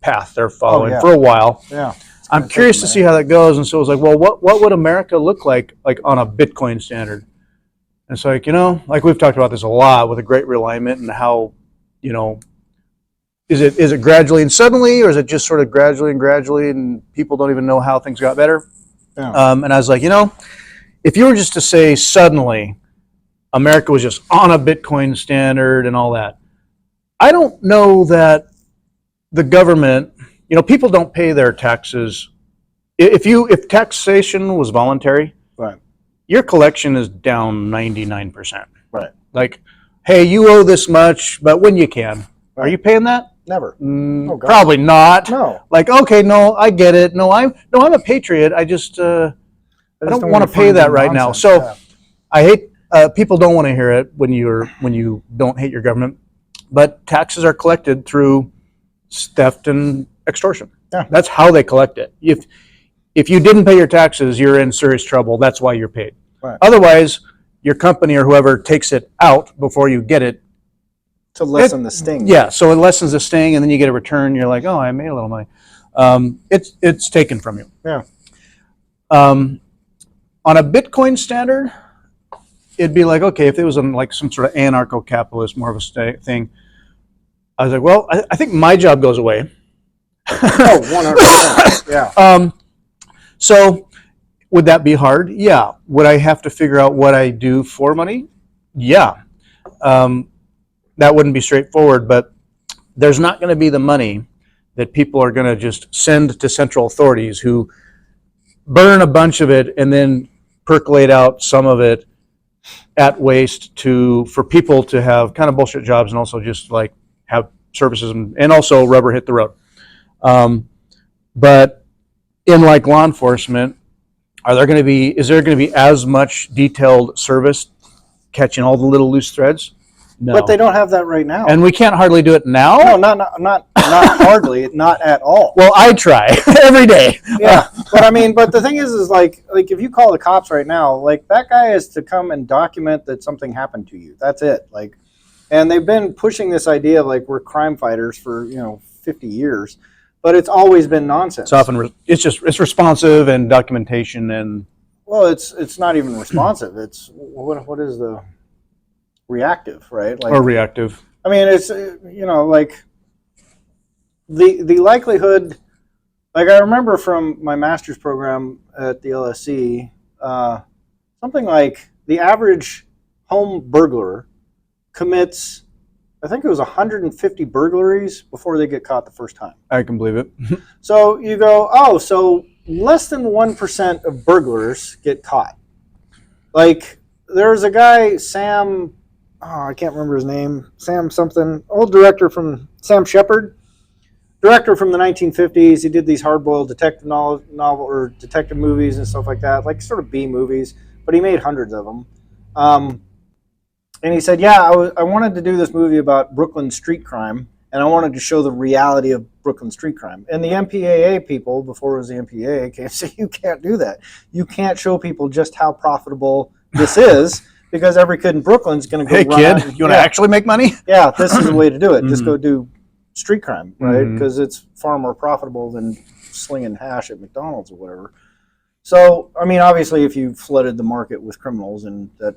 path they're following for a while. Yeah. I'm curious to see how that goes. And so it was like, well, what would America look like on a Bitcoin standard? And it's like, like we've talked about this a lot with a great realignment and how, is it gradually and suddenly, or is it just sort of gradually and people don't even know how things got better? Yeah. And I was like, if you were just to say suddenly America was just on a Bitcoin standard and all that, I don't know that the government, people don't pay their taxes. If taxation was voluntary, right, your collection is down 99%. Right. Like, hey, you owe this much, but when you can. Right. Are you paying that? Never. Probably not. No. Like, okay, no, I get it. No, I'm a patriot. I just I don't want to pay that right now. So I hate people don't want to hear it when you don't hate your government, but taxes are collected through theft and extortion. Yeah. That's how they collect it. If you didn't pay your taxes, you're in serious trouble. That's why you're paid. Right. Otherwise, your company or whoever takes it out before you get it. To lessen the sting. Yeah, so it lessens the sting, and then you get a return. You're like, oh, I made a little money. It's taken from you. Yeah. On a Bitcoin standard, it'd be like, okay, if it was on like some sort of anarcho-capitalist, more of a thing, I was like, well, I think my job goes away. Oh, 100%. Yeah. So would that be hard? Yeah. Would I have to figure out what I do for money? Yeah. That wouldn't be straightforward, but there's not going to be the money that people are going to just send to central authorities who burn a bunch of it and then percolate out some of it at waste for people to have kind of bullshit jobs and also just like have services and also rubber hit the road. But in like law enforcement, is there going to be as much detailed service catching all the little loose threads? No. But they don't have that right now. And we can't hardly do it now? No, not hardly, not at all. Well, I try every day. Yeah. But the thing is like if you call the cops right now, like that guy is to come and document that something happened to you. That's it. Like, and they've been pushing this idea of like we're crime fighters for, 50 years, but it's always been nonsense. It's often it's responsive and documentation and well, it's not even responsive. It's what is the reactive, right? Like, or reactive. I mean, it's like the likelihood. Like I remember from my master's program at the LSC, something like the average home burglar commits, I I think it was 150 burglaries before they get caught the first time. I can believe it. So you go, oh, so less than 1% of burglars get caught. Like, there's a guy, Sam, I can't remember his name, Sam something, old director from, Sam Shepard, director from the 1950s. He did these hard-boiled detective novel or detective movies and stuff like that, like sort of B movies, but he made hundreds of them. And he said, yeah, I wanted to do this movie about Brooklyn street crime, and I wanted to show the reality of Brooklyn street crime. And the MPAA people, before it was the MPAA, came and said, you can't do that. You can't show people just how profitable this is, because every kid in Brooklyn is going to go Hey, kid, you want to actually make money? Yeah, this is the way to do it. Just go do street crime, right? Because it's far more profitable than slinging hash at McDonald's or whatever. So, I mean, obviously, if you flooded the market with criminals and that,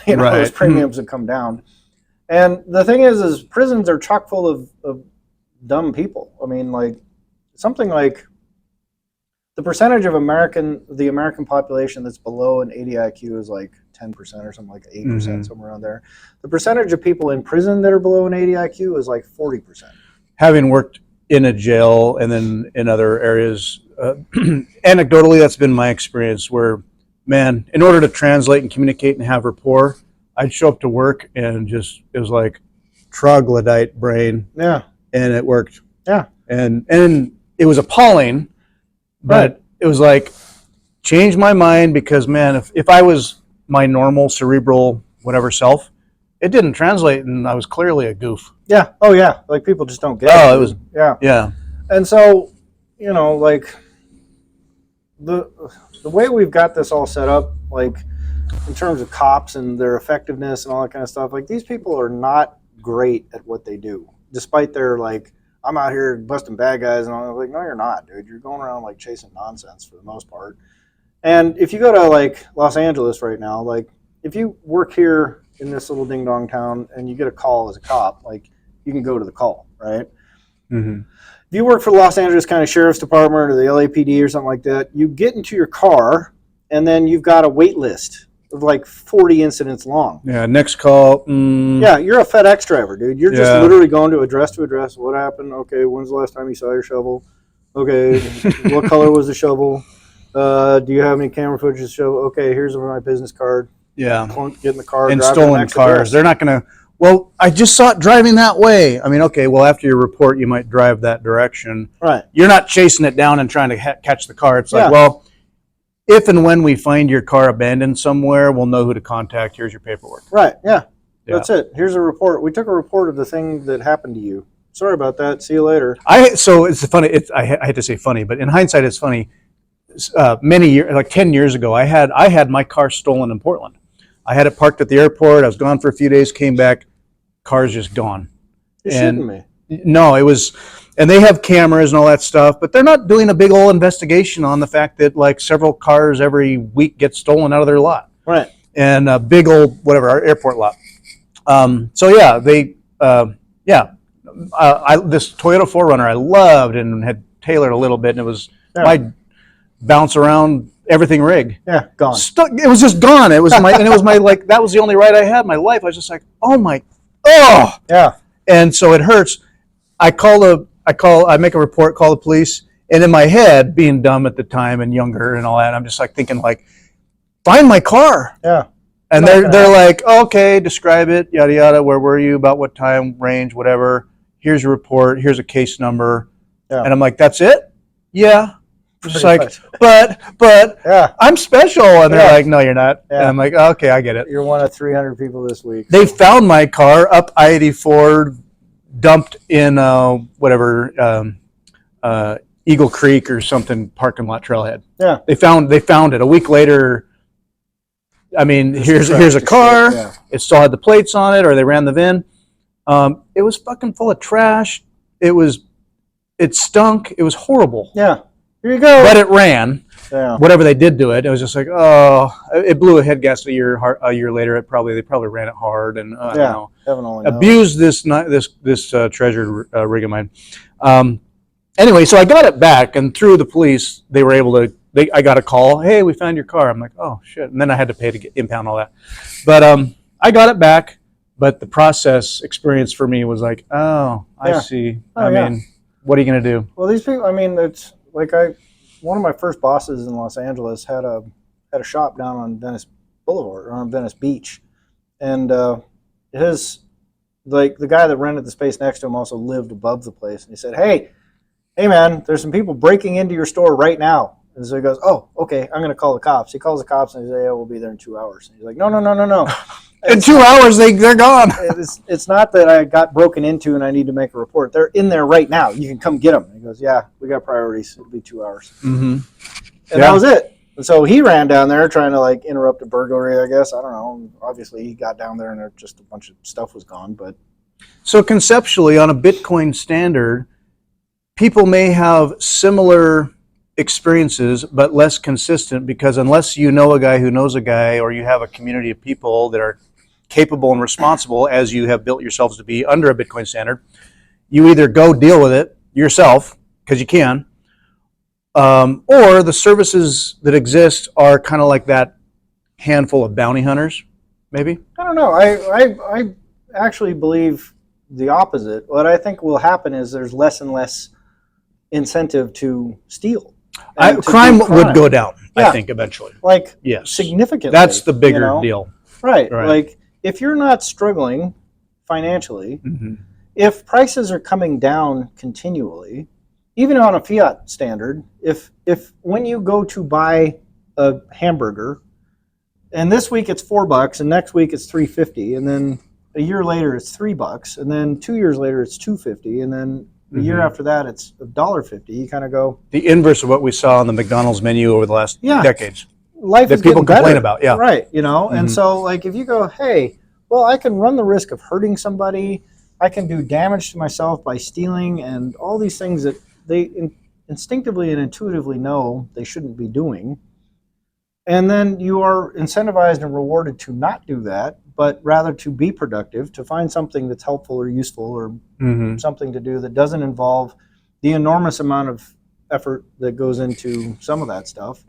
those premiums would come down. And the thing is prisons are chock full of dumb people. I mean, like, something like the percentage of the American population that's below an 80 IQ is like 10% or something, like 8%, somewhere around there. The percentage of people in prison that are below an 80 IQ is like 40%. Having worked in a jail and then in other areas, anecdotally, that's been my experience where, man, in order to translate and communicate and have rapport, I'd show up to work and it was like troglodyte brain. Yeah. And it worked. Yeah. And it was appalling, but it was like, changed my mind because, man, if I was my normal cerebral whatever self, it didn't translate and I was clearly a goof. Yeah. Oh, yeah. Like, people just don't get it. Oh, it was. Yeah. Yeah. And so, like, the way we've got this all set up, like, in terms of cops and their effectiveness and all that kind of stuff, like, these people are not great at what they do, despite their, like, I'm out here busting bad guys and all. Like, no, you're not, dude. You're going around, like, chasing nonsense for the most part. And if you go to, like, Los Angeles right now, like, if you work here in this little ding-dong town and you get a call as a cop, like, you can go to the call, right? Mm-hmm. If you work for the Los Angeles County Sheriff's Department or the LAPD or something like that, you get into your car and then you've got a wait list of like 40 incidents long. Yeah, next call. Yeah, you're a FedEx driver, dude. You're just literally going to address. What happened? Okay, when's the last time you saw your shovel? Okay, what color was the shovel? Do you have any camera footage to show? Okay, here's my business card. Yeah. Get in the car. And stolen cars. Address. They're not going to, well, I just saw it driving that way. I mean, okay, well, after your report, you might drive that direction. Right. You're not chasing it down and trying to catch the car. It's like, well, if and when we find your car abandoned somewhere, we'll know who to contact. Here's your paperwork. Right, yeah. That's it. Here's a report. We took a report of the thing that happened to you. Sorry about that. See you later. So it's funny. I had to say funny, but in hindsight, it's funny. Many years, like 10 years ago, I had my car stolen in Portland. I had it parked at the airport. I was gone for a few days, came back, car's just gone. You're shitting me. No, it was, and they have cameras and all that stuff, but they're not doing a big old investigation on the fact that like several cars every week get stolen out of their lot. Right. And a big old, whatever, our airport lot. So yeah, this Toyota 4Runner I loved and had tailored a little bit, and it was my bounce around everything rig. Yeah, gone. It was just gone. It was my like, that was the only ride I had in my life. I was just like, yeah. And so it hurts. I make a report, call the police, and in my head, being dumb at the time and younger and all that, I'm just like thinking like, find my car. Yeah. And they're like, okay, describe it, yada yada. Where were you? About what time, range, whatever. Here's your report. Here's a case number. Yeah. And I'm like, that's it? Yeah. Just like, but I'm special. And they're like, no, you're not. Yeah. And I'm like, okay, I get it. You're one of 300 people this week. They found my car up I-84, dumped in Eagle Creek or something, parking lot trailhead. Yeah. They found it a week later. I mean, here's a car. Yeah. It still had the plates on it, or they ran the VIN. It was fucking full of trash. It stunk. It was horrible. Yeah. Here you go. But it ran. Yeah. Whatever they did to it, it was just like, oh, it blew a head gasket a year later. They probably ran it hard and I don't know. Heaven only knows. Abused this treasured rig of mine. Anyway, so I got it back, and through the police, they were able to. I got a call. Hey, we found your car. I'm like, oh shit, and then I had to pay to impound all that. But I got it back. But the process experience for me was like, oh, I Yeah. see. Oh, I yeah. mean, what are you going to do? Well, these people, I mean, it's like one of my first bosses in Los Angeles had a shop down on Venice Boulevard, or on Venice Beach. And the guy that rented the space next to him also lived above the place. And he said, hey man, there's some people breaking into your store right now. And so he goes, oh, okay, I'm going to call the cops. He calls the cops and he says, yeah, we'll be there in 2 hours. And he's like, no. In 2 hours, they're gone. It's not that I got broken into and I need to make a report. They're in there right now. You can come get them. He goes, yeah, we got priorities. It'll be 2 hours. Mm-hmm. And that was it. And so he ran down there trying to like interrupt a burglary, I guess. I don't know. Obviously, he got down there and just a bunch of stuff was gone. But so conceptually, on a Bitcoin standard, people may have similar experiences but less consistent, because unless you know a guy who knows a guy, or you have a community of people that are capable and responsible, as you have built yourselves to be under a Bitcoin standard, you either go deal with it yourself, because you can, or the services that exist are kind of like that handful of bounty hunters, maybe? I don't know. I actually believe the opposite. What I think will happen is there's less and less incentive to steal. Crime would go down, I think, eventually. Like, yes, significantly. That's the bigger deal. Right. Like, if you're not struggling financially, if prices are coming down continually, even on a fiat standard, if when you go to buy a hamburger, and this week it's $4, and next week it's $3.50, and then a year later it's $3, and then 2 years later it's $2.50, and then the year after that it's $1.50, you kind of go, the inverse of what we saw on the McDonald's menu over the last decades. Life that is people getting complain better. about, yeah. Right, and so like if you go, hey, well, I can run the risk of hurting somebody, I can do damage to myself by stealing, and all these things that they instinctively and intuitively know they shouldn't be doing. And then you are incentivized and rewarded to not do that, but rather to be productive, to find something that's helpful or useful, or something to do that doesn't involve the enormous amount of effort that goes into some of that stuff.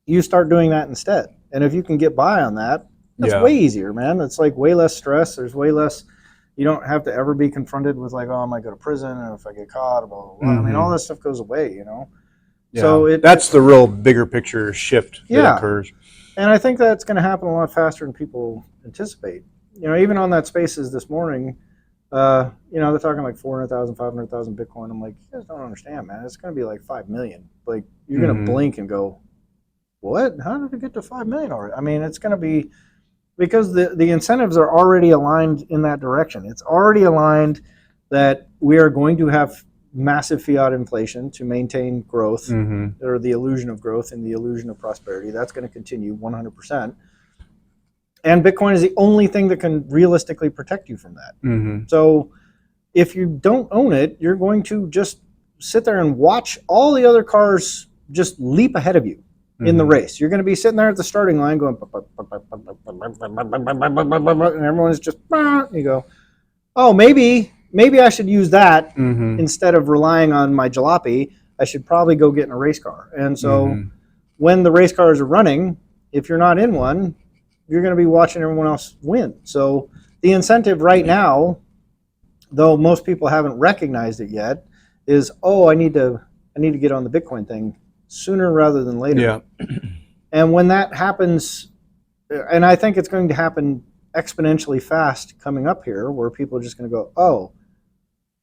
You start doing that instead. And if you can get by on that, that's way easier, man. It's like way less stress. There's way less. You don't have to ever be confronted with like, oh, I might go to prison, and if I get caught, blah, blah, blah. I mean, all that stuff goes away, Yeah. So that's the real bigger picture shift that occurs. And I think that's going to happen a lot faster than people anticipate. Even on that Spaces this morning, they're talking like 400,000, 500,000 Bitcoin. I'm like, you guys don't understand, man. It's going to be like 5 million. Like, you're going to blink and go, what? How did it get to 5 million already? I mean, it's going to be, because the incentives are already aligned in that direction. It's already aligned that we are going to have massive fiat inflation to maintain growth, or the illusion of growth and the illusion of prosperity. That's going to continue 100%. And Bitcoin is the only thing that can realistically protect you from that. So if you don't own it, you're going to just sit there and watch all the other cars just leap ahead of you in the race. You're going to be sitting there at the starting line going, and everyone's just, and you go, oh, maybe I should use that instead of relying on my jalopy. I should probably go get in a race car. And so when the race cars are running, if you're not in one, you're going to be watching everyone else win. So the incentive right now, though most people haven't recognized it yet, is, oh, I need to get on the Bitcoin thing sooner rather than later. Yeah. And when that happens, and I think it's going to happen exponentially fast coming up here, where people are just going to go, oh,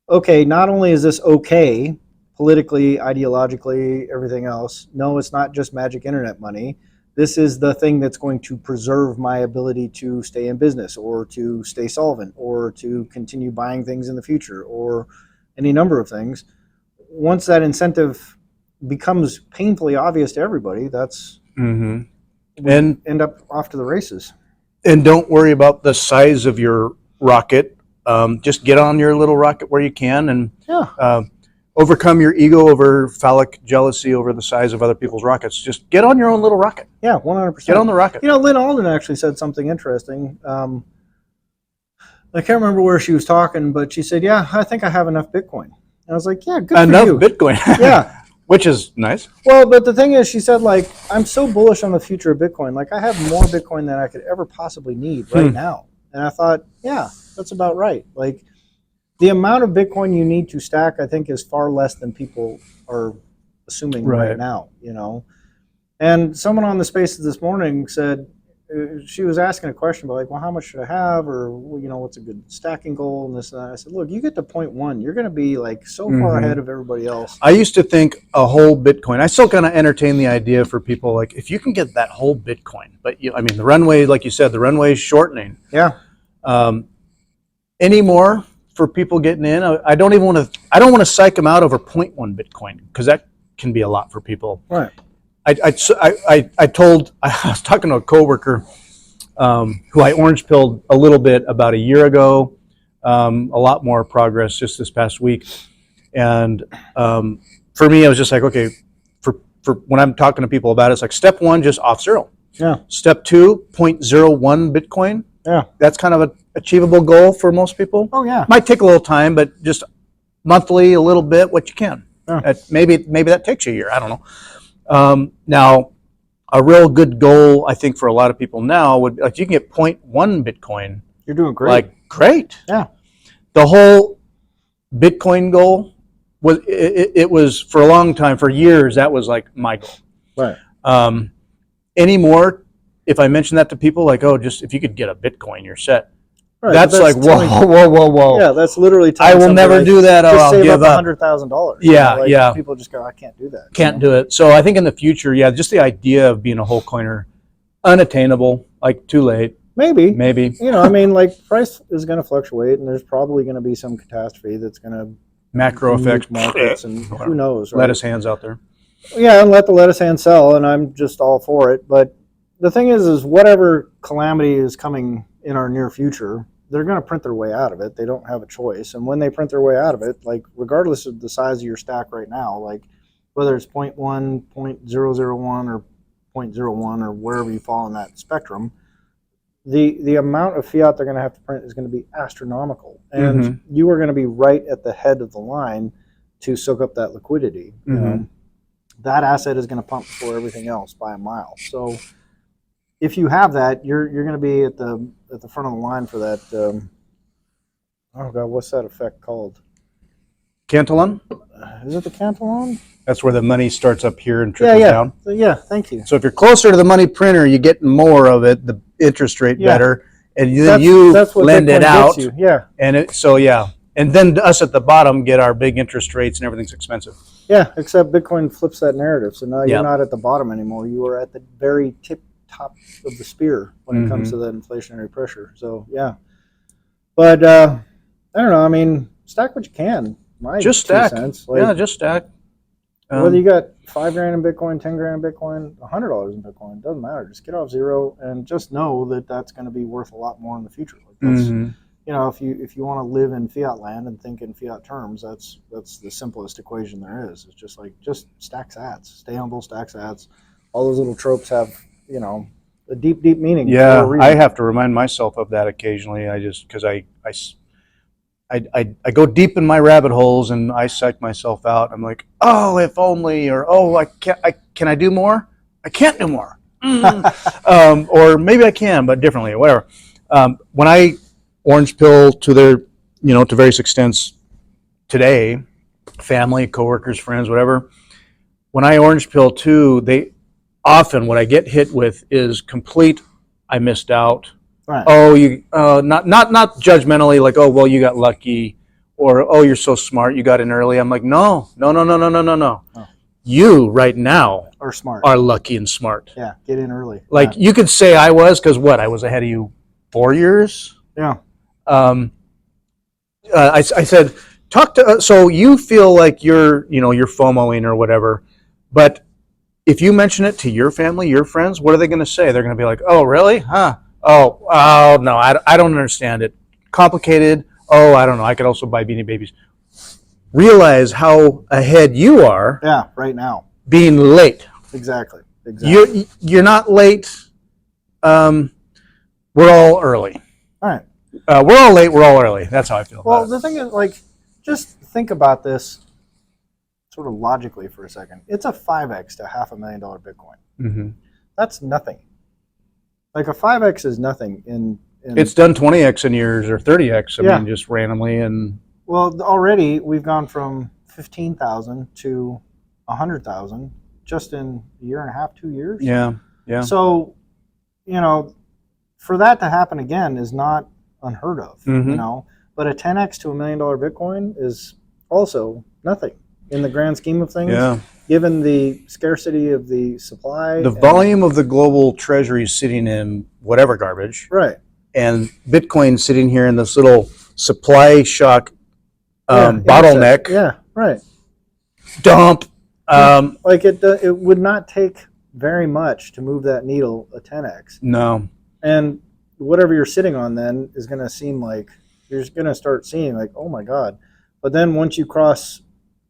okay, not only is this okay politically, ideologically, everything else, no, it's not just magic internet money. This is the thing that's going to preserve my ability to stay in business, or to stay solvent, or to continue buying things in the future, or any number of things. Once that incentive becomes painfully obvious to everybody, that's and end up off to the races. And don't worry about the size of your rocket. Just get on your little rocket where you can, and overcome your ego over phallic jealousy over the size of other people's rockets. Just get on your own little rocket. Yeah, 100%. Get on the rocket. Lynn Alden actually said something interesting. I can't remember where she was talking, but she said, yeah, I think I have enough Bitcoin. And I was like, yeah, good enough for you. Bitcoin. Yeah. Which is nice. Well, but the thing is, she said, like, I'm so bullish on the future of Bitcoin. Like, I have more Bitcoin than I could ever possibly need right now. And I thought, yeah, that's about right. Like the amount of Bitcoin you need to stack, I think, is far less than people are assuming right now, you know. And someone on the Spaces this morning said, she was asking a question about like, well, how much should I have, or you know, what's a good stacking goal, and this and that. I said, look, you get to 0.1, you're going to be like so far ahead of everybody else. I used to think a whole Bitcoin. I still kind of entertain the idea for people like if you can get that whole Bitcoin, but I mean the runway, like you said, the runway is shortening. Yeah. Anymore for people getting in, I don't even want to. I don't want to psych them out over 0.1 Bitcoin because that can be a lot for people. Right. I was talking to a coworker who I orange pilled a little bit about a year ago. A lot more progress just this past week, and for me, I was just like, okay, for when I'm talking to people about it, it's like step one, just off zero. Yeah. Step two, 0.01 Bitcoin. Yeah. That's kind of an achievable goal for most people. Oh yeah. Might take a little time, but just monthly, a little bit, what you can. Yeah. Maybe that takes you a year. I don't know. Now, a real good goal, I think, for a lot of people now would be like you can get 0.1 Bitcoin. You're doing great. Like great. Yeah. The whole Bitcoin goal was it was for a long time, for years, that was like my goal. Right. Anymore, if I mention that to people, like, oh, just if you could get a Bitcoin, you're set. Right, that's like whoa. Yeah, that's literally. I will never do that. I'll save give up up $100,000. Yeah, like, yeah. People just go, I can't do that. Can't do it. So I think in the future, yeah, just the idea of being a whole coiner, unattainable, like too late. Maybe. You know, I mean, like price is going to fluctuate, and there's probably going to be some catastrophe that's going to macro effects, markets, and who knows? Right? Lettuce hands out there. Yeah, and let the lettuce hand sell, and I'm just all for it. But the thing is whatever calamity is coming in our near future, they're going to print their way out of it. They don't have a choice. And when they print their way out of it, like regardless of the size of your stack right now, like whether it's 0.1, 0.001, or 0.01, or wherever you fall in that spectrum, the amount of fiat they're going to have to print is going to be astronomical. And you are going to be right at the head of the line to soak up that liquidity. You know? That asset is going to pump before everything else by a mile. So if you have that, you're going to be at the front of the line for that. Oh God, what's that effect called? Cantillon? Is it the Cantillon? That's where the money starts up here and trickles down. Yeah, thank you. So if you're closer to the money printer, you get more of it, the interest rate better, and then that's what lend Bitcoin it out. Gets you. Yeah. And then us at the bottom get our big interest rates and everything's expensive. Yeah, except Bitcoin flips that narrative. So now you're not at the bottom anymore. You are at the very top of the spear when it comes to that inflationary pressure. So yeah, but I don't know. I mean, stack what you can. Just stack. Like, just stack. Whether you got $5,000 in Bitcoin, $10,000 in Bitcoin, $100 in Bitcoin, doesn't matter. Just get off zero and just know that that's going to be worth a lot more in the future. Like that's, you know, if you want to live in fiat land and think in fiat terms, that's the simplest equation there is. It's just like just stack sats, stay humble, stack sats. All those little tropes have, you know, a deep meaning. Yeah, I have to remind myself of that occasionally. I just because I go deep in my rabbit holes and I psych myself out. I'm like, oh, if only, or oh, can I do more? I can't do more, or maybe I can, but differently, or whatever. When I orange pill to to various extents today, family, coworkers, friends, whatever. When I orange pill too, often what I get hit with is complete. I missed out. Right. Oh, you not judgmentally like, oh well, you got lucky, or oh, you're so smart, you got in early. I'm like, no. Oh. You right now are lucky and smart. Yeah, get in early. Like you could say I was, because I was ahead of you 4 years. Yeah. I said, talk to. So you feel like you're FOMOing or whatever, but if you mention it to your family, your friends, what are they going to say? They're going to be like, oh, really? Huh? Oh, no, I don't understand it. Complicated. Oh, I don't know. I could also buy Beanie Babies. Realize how ahead you are. Yeah, right now. Being late. Exactly. You're not late. We're all early. All right. We're all late. We're all early. That's how I feel. Well, the thing is, like, just think about this sort of logically for a second. It's a 5x to $500,000 Bitcoin. Mm-hmm. That's nothing. Like a 5x is nothing in It's done 20x in years or 30x. I Yeah. mean, just randomly. And well, already we've gone from 15,000 to 100,000 just in a year and a half, 2 years. yeah, yeah. So, you know, for that to happen again is not unheard of, Mhm. you know. But a 10x to $1 million Bitcoin is also nothing in the grand scheme of things. Yeah. Given the scarcity of the supply, The volume of the global treasury sitting in whatever garbage, right? and Bitcoin sitting here in this little supply shock Yeah, bottleneck yeah, right. dump. Like it would not take very much to move that needle a 10x. No. And whatever you're sitting on then is going to seem like you're going to start seeing like, oh my God. But then once you cross,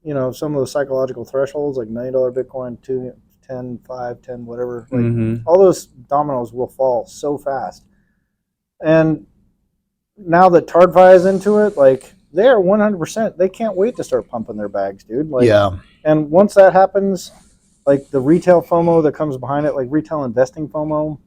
you know, some of those psychological thresholds, like $1 million Bitcoin, 2, 10, 5, 10, whatever, like all those dominoes will fall so fast. And now that TardFi is into it, like they are 100%, they can't wait to start pumping their bags, dude. Like, Yeah. And once that happens, like the retail FOMO that comes behind it, like retail investing FOMO,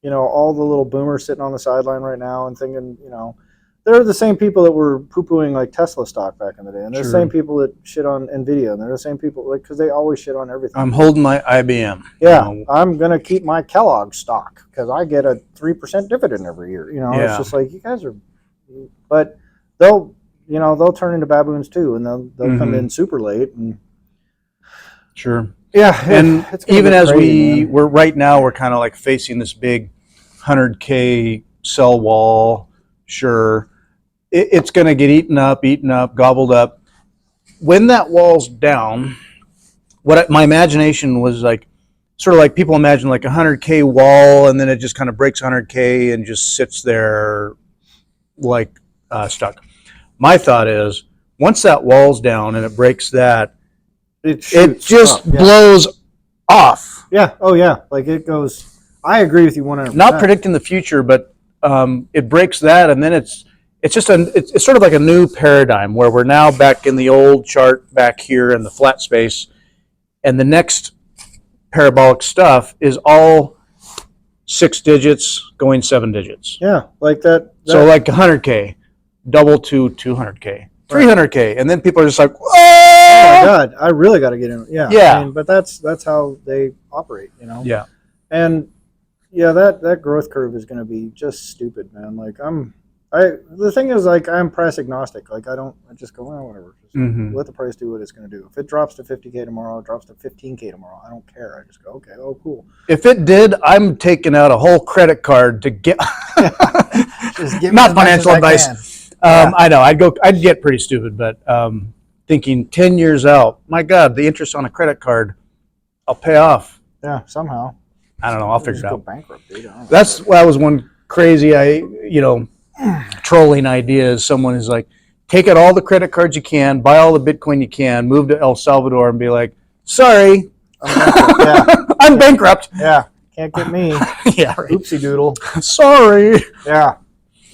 you know, all the little boomers sitting on the sideline right now and thinking, you know, they're the same people that were poo-pooing like Tesla stock back in the day. And they're the same people that shit on NVIDIA. And they're the same people, like, because they always shit on everything. I'm holding my IBM. Yeah, I'm going to keep my Kellogg stock because I get a 3% dividend every year. You know, Yeah. It's just like, you guys are, but they'll, you know, they'll turn into baboons too. And they'll come in super late. And sure. yeah. And it's gonna even be as crazy, man. we're right now, we're kind of like facing this big 100K sell wall. Sure. It's going to get eaten up, gobbled up. When that wall's down, my imagination was like, sort of like people imagine like a 100K wall, and then it just kind of breaks 100K and just sits there like stuck. My thought is, once that wall's down and it breaks that, it just blows off. Yeah. Oh, yeah. Like it goes. I agree with you 100%. Not predicting the future, but it breaks that, and then it's just it's sort of like a new paradigm where we're now back in the old chart back here in the flat space, and the next parabolic stuff is all 6 digits going 7 digits. Yeah, like that. So like 100K, double to 200K, 300K, and then people are just like, whoa! Oh my God, I really got to get in. Yeah. Yeah. I mean, but that's how they operate, you know? Yeah. And yeah, that growth curve is going to be just stupid, man. Like the thing is, like, I'm price agnostic. Like I just go, well, whatever. Just let the price do what it's going to do. If it drops to 50K tomorrow, it drops to 15K tomorrow. I don't care. I just go, okay, oh, cool. If it did, I'm taking out a whole credit card to get, not financial advice. I know I'd get pretty stupid, but thinking 10 years out, my God, the interest on a credit card, I'll pay off. Yeah, somehow. I don't know. I'll figure it out. Go bankrupt, dude. That was one crazy, trolling idea. Is someone is like, take out all the credit cards you can, buy all the Bitcoin you can, move to El Salvador, and be like, sorry, I'm bankrupt. Yeah, can't get me. Yeah, right. Oopsie doodle. Sorry. Yeah,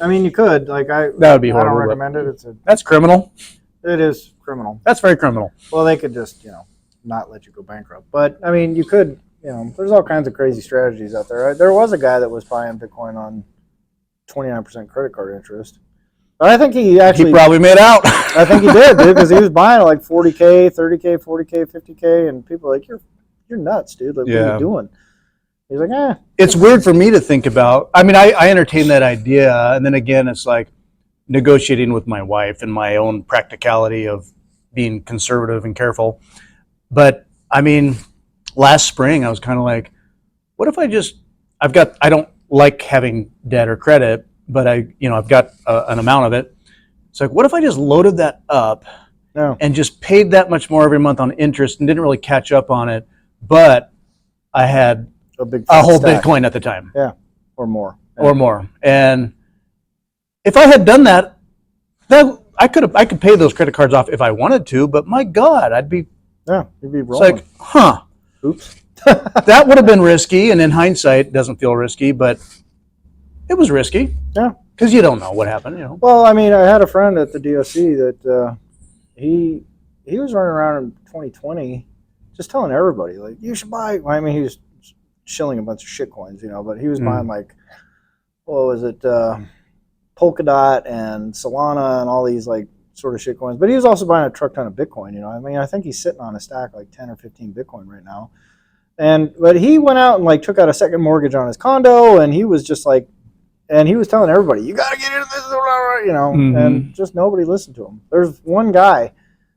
I mean you could that would be horrible. I don't recommend it. That's criminal. It is criminal. That's very criminal. Well, they could just not let you go bankrupt, but I mean you could. There's all kinds of crazy strategies out there. There was a guy that was buying Bitcoin on 29% credit card interest. But I think he probably made out. I think he did, dude, because he was buying like 40K, 30K, 40K, 50K, and people are like, you're nuts, dude. Like, what are you doing? He's like, It's weird for me to think about. I mean, I entertain that idea, and then again, it's like negotiating with my wife and my own practicality of being conservative and careful. But I mean, last spring, I was kind of like, what if I don't like having debt or credit, but I've got an amount of it. It's like, what if I just loaded that up and just paid that much more every month on interest and didn't really catch up on it, but I had a whole stack. Bitcoin at the time. Yeah, or more. Yeah. Or more. And if I had done that, I could pay those credit cards off if I wanted to, but my God, you'd be rolling. It's like, oops. That would have been risky, and in hindsight, it doesn't feel risky, but it was risky. Yeah. Because you don't know what happened, Well, I mean, I had a friend at the DOC that he was running around in 2020 just telling everybody, like, you should buy. I mean, he was shilling a bunch of shit coins, but he was buying like what was it, Polkadot and Solana and all these like sort of shit coins. But he was also buying a truck ton of Bitcoin. You know, I mean, I think he's sitting on a stack like 10 or 15 Bitcoin right now. But he went out and like took out a second mortgage on his condo, and he was just like, and he was telling everybody, you got to get into this, you know, and just nobody listened to him. There's one guy,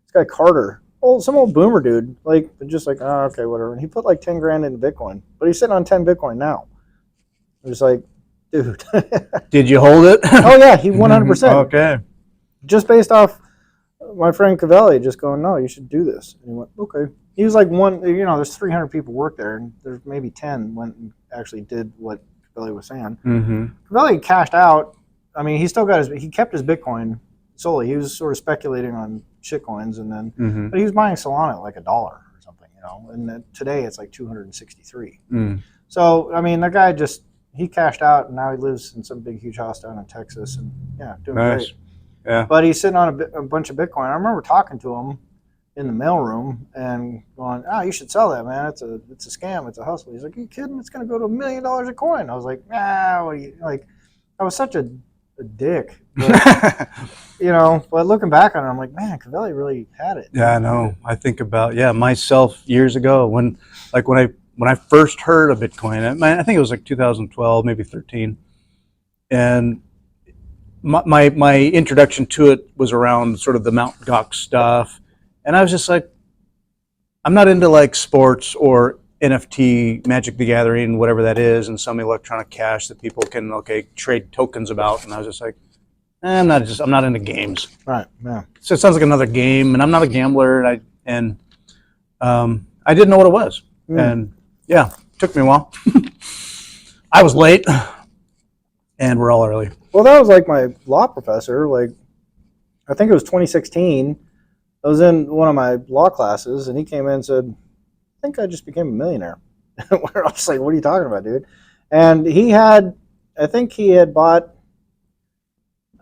this guy Carter, some old boomer dude, like just like, oh, okay, whatever. And he put like 10 grand into Bitcoin, but he's sitting on 10 Bitcoin now. It was like, dude. Did you hold it? Oh yeah, he 100%. Okay. Just based off my friend Cavelli just going, no, you should do this. And he went, okay. He was like one, you know, there's 300 people work there, and there's maybe 10 went and actually did what Cavelli was saying. Cavelli cashed out. I mean, he still got he kept his Bitcoin solely. He was sort of speculating on shit coins, and then, but he was buying Solana at like $1 or something, you know, and today it's like 263. So, I mean, the guy just, he cashed out, and now he lives in some big, huge house down in Texas, and yeah, doing great. Yeah. But he's sitting on a bunch of Bitcoin. I remember talking to him in the mailroom and going, "Oh, you should sell that, man. It's a scam. It's a hustle." He's like, "Are you kidding? It's going to go to $1 million a coin." I was like, "Ah, what are you like?" I was such a dick, but, you know. But looking back on it, I'm like, man, Cavelli really had it. Yeah, I know. I think about myself years ago when I first heard of Bitcoin. I think it was like 2012, maybe 13, and my introduction to it was around sort of the Mt. Gox stuff, and I was just like, I'm not into like sports or NFT, Magic the Gathering, whatever that is, and some electronic cash that people can trade tokens about, and I was just like, I'm not into games. Right. Yeah. So it sounds like another game, and I'm not a gambler, and I didn't know what it was, and yeah, it took me a while. I was late, and we're all early. Well, that was like my law professor. Like, I think it was 2016. I was in one of my law classes, and he came in and said, I think I just became a millionaire. We're all just like, what are you talking about, dude? And I think he had bought,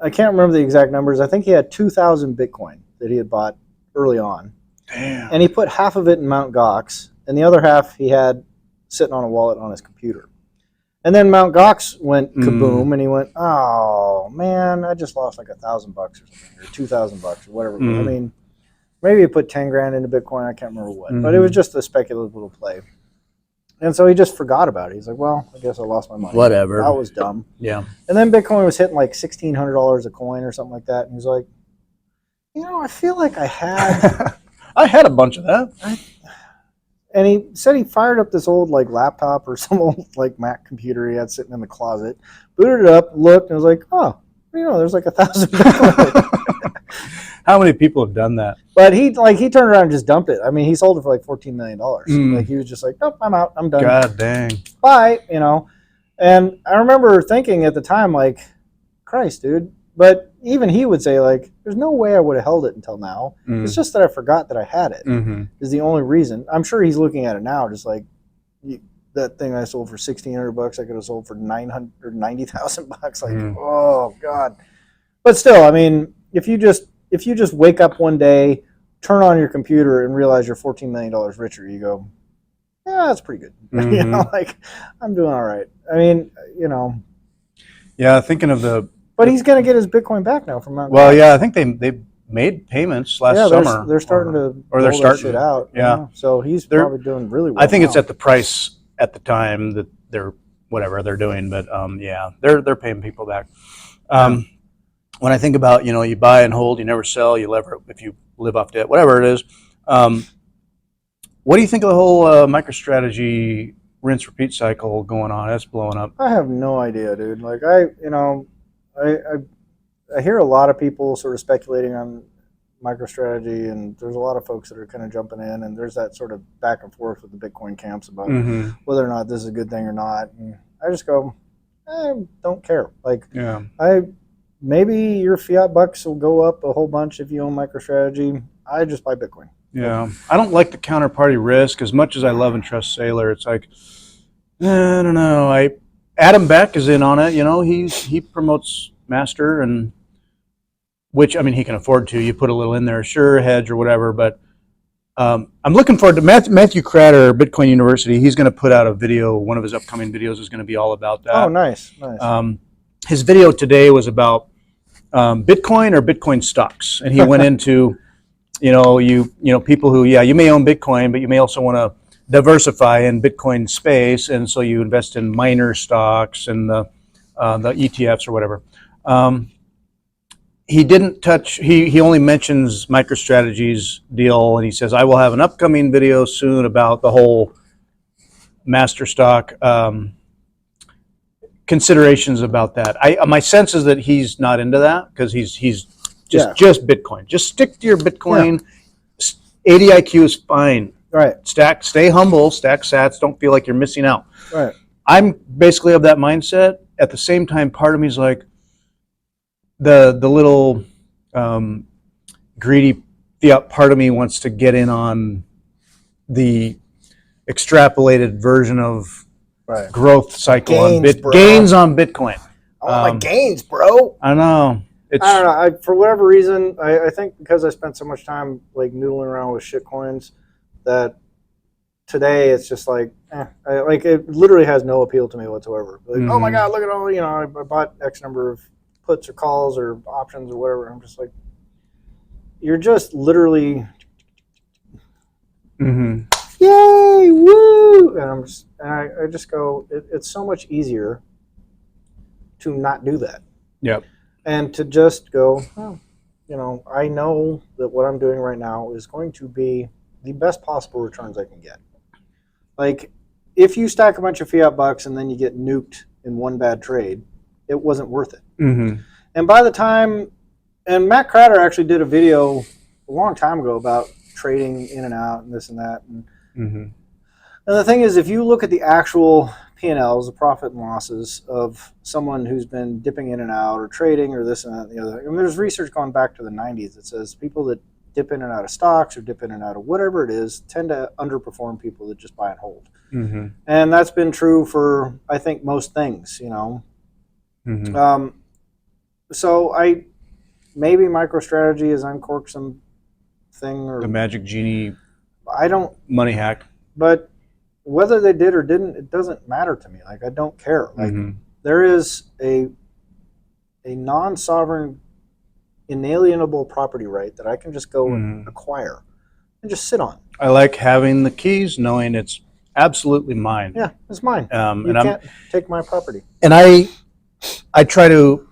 I can't remember the exact numbers. I think he had 2,000 Bitcoin that he had bought early on. Damn. And he put half of it in Mt. Gox, and the other half he had sitting on a wallet on his computer. And then Mt. Gox went kaboom, and he went, oh, man, I just lost like $1,000 or something, or $2,000 or whatever. I mean, maybe he put 10 grand into Bitcoin. I can't remember what, but it was just a speculative little play. And so he just forgot about it. He's like, well, I guess I lost my money. Whatever. That was dumb. Yeah. And then Bitcoin was hitting like $1,600 a coin or something like that. And he's like, you know, I feel like I had... I had a bunch of that. And he said he fired up this old like laptop or some old like Mac computer he had sitting in the closet, booted it up, looked, and was like, oh, you know, there's like 1,000 Bitcoin. How many people have done that? But he turned around and just dumped it. I mean, he sold it for like $14 million. Like he was just like, nope, I'm out. I'm done. God dang. Bye, you know. And I remember thinking at the time, like, Christ, dude. But even he would say, like, there's no way I would have held it until now. It's just that I forgot that I had it. Is the only reason. I'm sure he's looking at it now, just like that thing I sold for $1,600, I could have sold for $990,000. Like, oh God. But still, I mean, if you just wake up one day, turn on your computer, and realize you're $14 million richer, you go, yeah, that's pretty good. You know, like, I'm doing all right. I mean, you know. Yeah, thinking of the. But he's going to get his Bitcoin back now from Mt. Well, yeah, I think they made payments last summer. They're starting to they're starting shit out. Yeah. You know? So he's probably doing really well. I think now. it's at the price at the time that they're whatever they're doing, but yeah, they're paying people back. When I think about, you know, you buy and hold, you never sell, you lever if you live off debt, whatever it is. What do you think of the whole MicroStrategy rinse repeat cycle going on? That's blowing up. I have no idea, dude. Like I hear a lot of people sort of speculating on MicroStrategy, and there's a lot of folks that are kind of jumping in, and there's that sort of back and forth with the Bitcoin camps about whether or not this is a good thing or not. And I just go, I don't care. Like, yeah, maybe your fiat bucks will go up a whole bunch if you own MicroStrategy. I just buy Bitcoin. Yeah, I don't like the counterparty risk as much as I love and trust Saylor. It's like, I don't know. Adam Beck is in on it. You know, he promotes Master, and which, I mean, he can afford to. You put a little in there, sure, hedge or whatever. But I'm looking forward to Matthew Cratter, Bitcoin University. He's going to put out a video. One of his upcoming videos is going to be all about that. Oh, nice. his video today was about Bitcoin or Bitcoin stocks, and he went into people who you may own Bitcoin, but you may also want to diversify in Bitcoin space, and so you invest in miner stocks and the ETFs or whatever. He didn't touch. He only mentions MicroStrategy's deal, and he says I will have an upcoming video soon about the whole master stock considerations about that. My sense is that he's not into that because he's just Bitcoin. Just stick to your Bitcoin. Yeah. 80 IQ is fine. Right. Stay humble, stack sats, don't feel like you're missing out. Right. I'm basically of that mindset. At the same time, part of me is like the little greedy fiat part of me wants to get in on the extrapolated version of growth cycle gains on Bitcoin. I want my gains, bro. I know. I don't know. For whatever reason, I think because I spent so much time like noodling around with shit coins, that today it's just like, it literally has no appeal to me whatsoever. Like, oh my God, look at all, I bought X number of puts or calls or options or whatever. I'm just like, you're just literally, yay, woo! And I just go, it's so much easier to not do that. Yep. And to just go, I know that what I'm doing right now is going to be the best possible returns I can get. Like, if you stack a bunch of fiat bucks and then you get nuked in one bad trade, it wasn't worth it. Mm-hmm. And by the time, and Matt Cratter actually did a video a long time ago about trading in and out and this and that. And the thing is, if you look at the actual P&Ls, the profit and losses of someone who's been dipping in and out or trading or this and that and the other, there's research going back to the 90s that says people that dip in and out of stocks or dip in and out of whatever it is tend to underperform people that just buy and hold. And that's been true for, I think, most things, So maybe MicroStrategy has uncorked some thing, or the magic genie money hack. But whether they did or didn't, it doesn't matter to me. Like, I don't care. Like, there is a non-sovereign, inalienable property right that I can just go and acquire and just sit on. I like having the keys, knowing it's absolutely mine. Yeah, it's mine. You and can't take my property. And I try to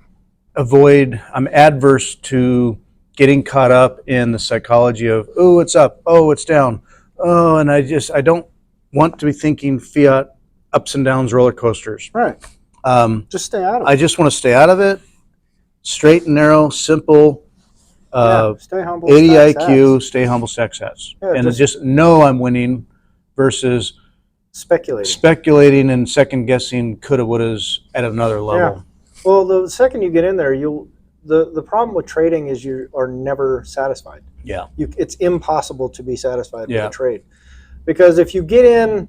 avoid. I'm adverse to getting caught up in the psychology of, oh, it's up, oh, it's down, oh, and I don't want to be thinking fiat ups and downs roller coasters. Right. Just stay out of it. I just want to stay out of it. Straight and narrow, simple. Stay humble. 80 IQ, stay humble, stack sats. Yeah, and just know I'm winning versus speculating and second guessing coulda, wouldas at another level. Yeah. Well, the second you get in there, the problem with trading is you are never satisfied. Yeah. It's impossible to be satisfied with a trade. Because if you get in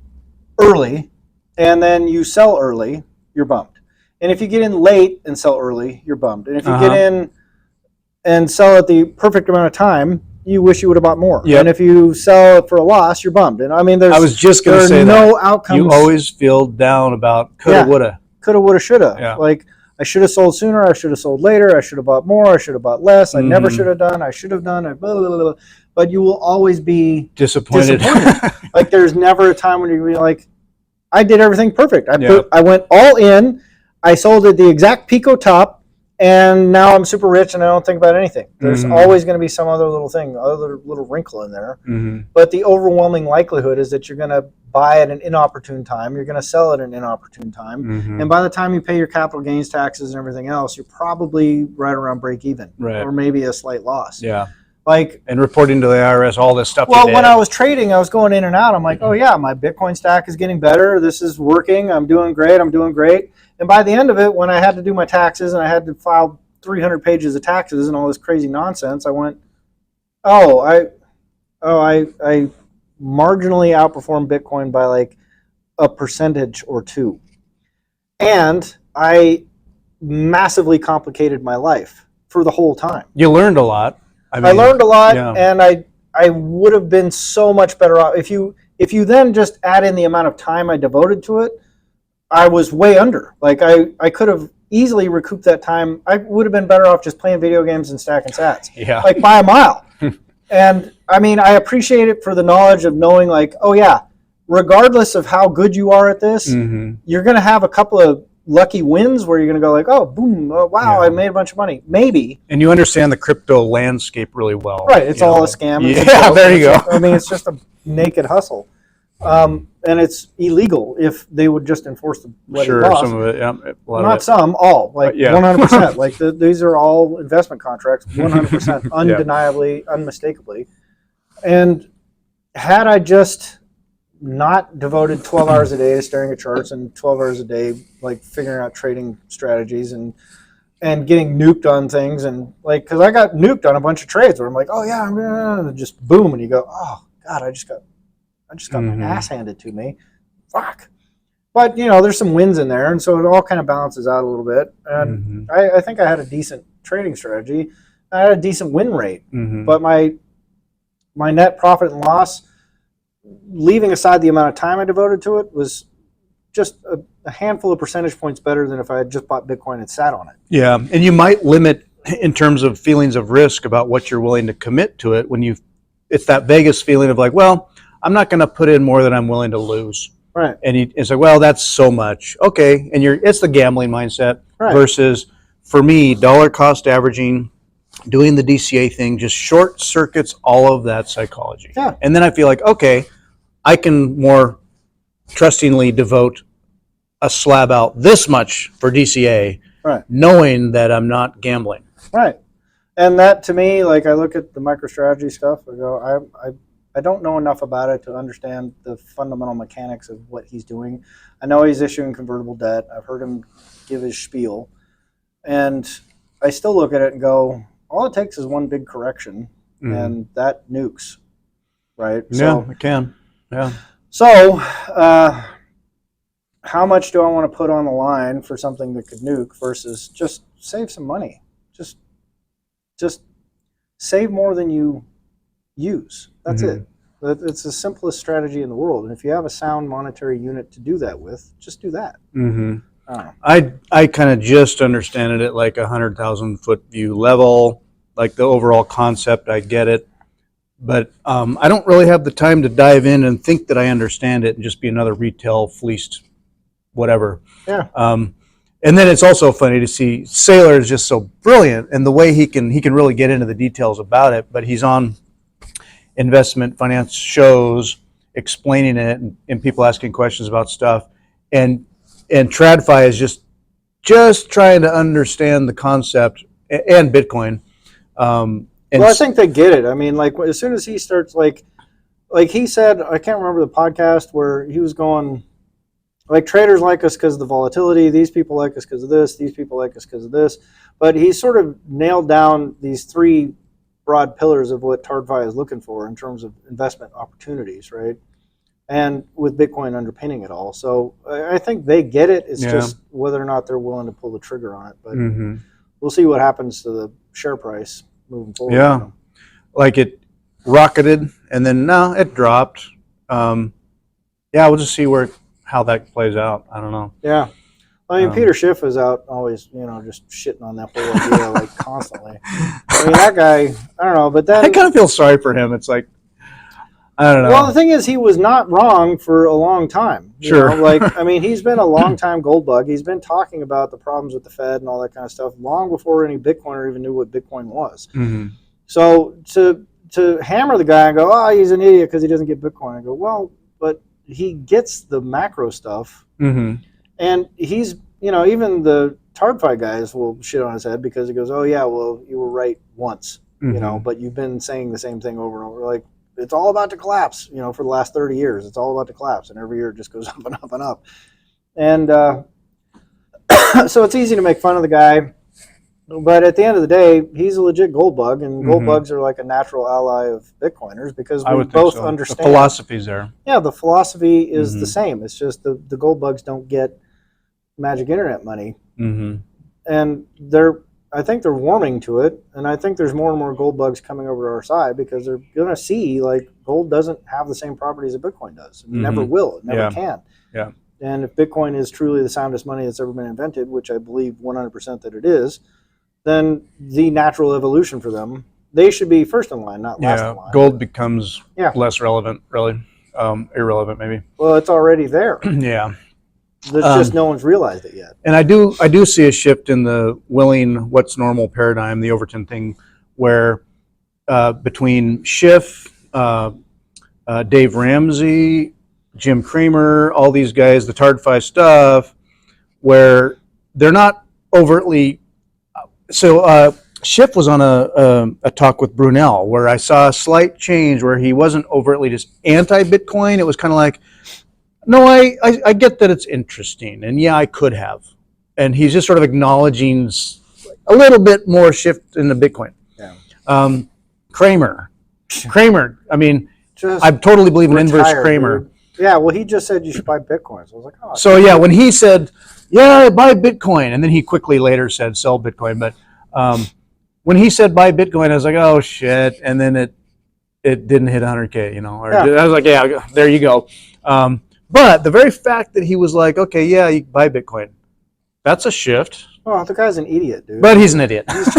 early and then you sell early, you're bummed. And if you get in late and sell early, you're bummed. And if you get in and sell at the perfect amount of time, you wish you would have bought more. Yep. And if you sell it for a loss, you're bummed. And I mean, I was just going to say no outcomes. You always feel down about coulda, woulda. Coulda, woulda, shoulda. Yeah. Like, I should have sold sooner. I should have sold later. I should have bought more. I should have bought less. I never should have done. I should have done. Blah, blah, blah, blah. But you will always be disappointed. Like, there's never a time when you're like, I did everything perfect. I went all in. I sold at the exact Pico top, and now I'm super rich and I don't think about anything. There's always going to be some other little thing, other little wrinkle in there. But the overwhelming likelihood is that you're going to buy at an inopportune time. You're going to sell at an inopportune time. And by the time you pay your capital gains taxes and everything else, you're probably right around break even, or maybe a slight loss. Yeah. Like, and reporting to the IRS, all this stuff. Well, when I was trading, I was going in and out. I'm like, oh yeah, my Bitcoin stack is getting better. This is working. I'm doing great. And by the end of it, when I had to do my taxes and I had to file 300 pages of taxes and all this crazy nonsense, I went, I marginally outperformed Bitcoin by like a percentage or two. And I massively complicated my life for the whole time. You learned a lot. I learned a lot, and I would have been so much better off if you then just add in the amount of time I devoted to it. I was way under. Like I could have easily recouped that time. I would have been better off just playing video games and stacking sats, Yeah. like by a mile. And I mean, I appreciate it for the knowledge of knowing, like, oh yeah, regardless of how good you are at this, you're going to have a couple of lucky wins where you're going to go like, oh, boom, oh, wow, I made a bunch of money. Maybe. And you understand the crypto landscape really well. Right. It's all a scam. Yeah, there you go. I mean, it's just a naked hustle. And it's illegal if they would just enforce the laws. Some of it, yeah. Not some, all, like 100%. Like these are all investment contracts, 100%, undeniably, unmistakably. And had I just not devoted 12 hours a day to staring at charts and 12 hours a day like figuring out trading strategies and getting nuked on things, and like, because I got nuked on a bunch of trades where I'm like, oh yeah, I'm gonna just boom, and you go, oh god, I just got my ass handed to me. Fuck. But there's some wins in there, and so it all kind of balances out a little bit. And I think I had a decent trading strategy. I had a decent win rate, but my net profit and loss, leaving aside the amount of time I devoted to it, was just a handful of percentage points better than if I had just bought Bitcoin and sat on it. Yeah, and you might limit in terms of feelings of risk about what you're willing to commit to it when it's that Vegas feeling of like, well, I'm not going to put in more than I'm willing to lose. Right. And it's like, well, that's so much. Okay. And it's the gambling mindset versus, for me, dollar cost averaging, doing the DCA thing, just short circuits all of that psychology. Yeah. And then I feel like, okay, I can more trustingly devote a slab out this much for DCA, knowing that I'm not gambling. Right. And that, to me, like, I look at the MicroStrategy stuff, I go, I don't know enough about it to understand the fundamental mechanics of what he's doing. I know he's issuing convertible debt. I've heard him give his spiel. And I still look at it and go, all it takes is one big correction, and that nukes, right? Yeah, it can. Yeah. So how much do I want to put on the line for something that could nuke versus just save some money? Just save more than you use. That's it. It's the simplest strategy in the world. And if you have a sound monetary unit to do that with, just do that. I kind of just understand it at like 100,000 foot view level, like the overall concept. I get it. But I don't really have the time to dive in and think that I understand it and just be another retail fleeced whatever. Yeah. And then it's also funny to see Saylor is just so brilliant, and the way he can really get into the details about it, but he's on investment finance shows explaining it and people asking questions about stuff, and TradFi is just trying to understand the concept and Bitcoin. Well, I think they get it. I mean, like, as soon as he starts, like he said, I can't remember the podcast where he was going, like, traders like us because of the volatility, these people like us because of this, these people like us because of this. But he sort of nailed down these three broad pillars of what TradFi is looking for in terms of investment opportunities, right? And with Bitcoin underpinning it all. So I think they get it. It's just whether or not they're willing to pull the trigger on it. But we'll see what happens to the share price moving forward. Yeah, like it rocketed and then no, it dropped. We'll just see how that plays out. I don't know. Yeah. I mean, Peter Schiff is out always, just shitting on that whole idea, like, constantly. I mean, that guy, I don't know, but then... I kind of feel sorry for him. It's like, I don't know. Well, the thing is, he was not wrong for a long time. Sure. Like, I mean, he's been a long-time gold bug. He's been talking about the problems with the Fed and all that kind of stuff long before any Bitcoiner even knew what Bitcoin was. So to hammer the guy and go, oh, he's an idiot because he doesn't get Bitcoin, I go, well, but he gets the macro stuff. And he's, even the TradFi guys will shit on his head because he goes, oh, yeah, well, you were right once, but you've been saying the same thing over and over. Like, it's all about to collapse, for the last 30 years. It's all about to collapse. And every year it just goes up and up and up. And so it's easy to make fun of the guy. But at the end of the day, he's a legit gold bug. And gold bugs are like a natural ally of Bitcoiners because we both understand. The philosophy's there. Yeah, the philosophy is the same. It's just the gold bugs don't get magic internet money. And I think they're warming to it, and I think there's more and more gold bugs coming over to our side because they're going to see, like, gold doesn't have the same properties that Bitcoin does. It never will. It never can. Yeah. And if Bitcoin is truly the soundest money that's ever been invented, which I believe 100% that it is, then the natural evolution for them, they should be first in line, not last in line. Gold becomes less relevant, really. Irrelevant, maybe. Well, it's already there. Yeah. There's just no one's realized it yet. And I do see a shift in the willing what's normal paradigm, the Overton thing, where between Schiff, Dave Ramsey, Jim Cramer, all these guys, the TARD5 stuff, where they're not overtly. So Schiff was on a talk with Brunel where I saw a slight change where he wasn't overtly just anti-Bitcoin. It was kind of like, no, I get that it's interesting, and yeah, I could have. And he's just sort of acknowledging a little bit more shift in the Bitcoin. Yeah. Kramer, I mean, I totally believe in inverse Kramer. Dude. Yeah, well, he just said you should buy Bitcoin. So I was like, oh. So yeah, when he said, yeah, buy Bitcoin, and then he quickly later said sell Bitcoin, but when he said buy Bitcoin, I was like, oh shit, and then it didn't hit 100K, you know. I was like, yeah, there you go. But the very fact that he was like, okay, yeah, you buy Bitcoin, that's a shift. Oh, the guy's an idiot, dude. But he's an idiot. He's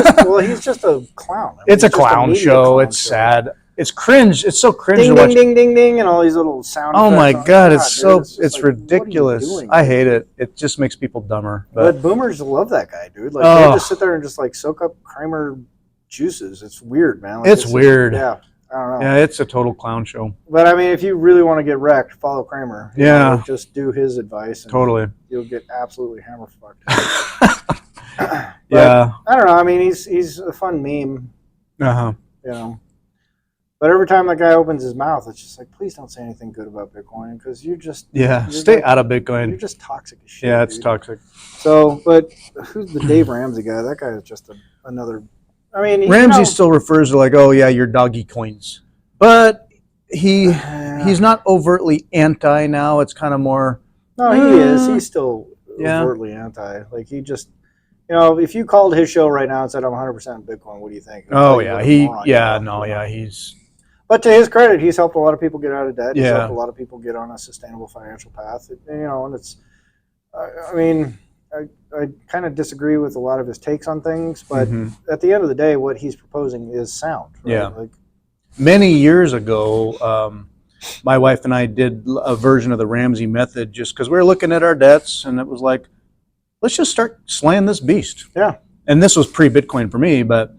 just a clown. I mean, it's a clown show. It's sad. It's cringe. It's so cringe ding, to watch. Ding, ding, ding, ding, and all these little sound effects. Oh my God, it's it's ridiculous. Doing, I hate it. It just makes people dumber. But boomers love that guy, dude. Like they just sit there and just like soak up Kramer juices. It's weird, man. Like, it's weird. Yeah. I don't know. Yeah, it's a total clown show. But I mean, if you really want to get wrecked, follow Kramer. Yeah. Just do his advice. And totally. You'll get absolutely hammer fucked. Yeah. I don't know. I mean, he's a fun meme. Uh-huh. You know. But every time that guy opens his mouth, it's just like, please don't say anything good about Bitcoin because you're stay out of Bitcoin. You're just toxic as shit. Yeah, it's toxic. So, but who's the Dave Ramsey guy? That guy is just another. I mean, Ramsey still refers to like, oh yeah, your doggy coins, but he's not overtly anti now. It's kind of more. No, he is. He's still overtly anti. Like he just, if you called his show right now and said I'm 100% Bitcoin, what do you think? Oh yeah, he's. But to his credit, he's helped a lot of people get out of debt. He's helped a lot of people get on a sustainable financial path. And it's, I mean. I kind of disagree with a lot of his takes on things, but at the end of the day, what he's proposing is sound. Right? Yeah. Like, many years ago, my wife and I did a version of the Ramsey method just because we were looking at our debts, and it was like, let's just start slaying this beast. Yeah. And this was pre-Bitcoin for me, but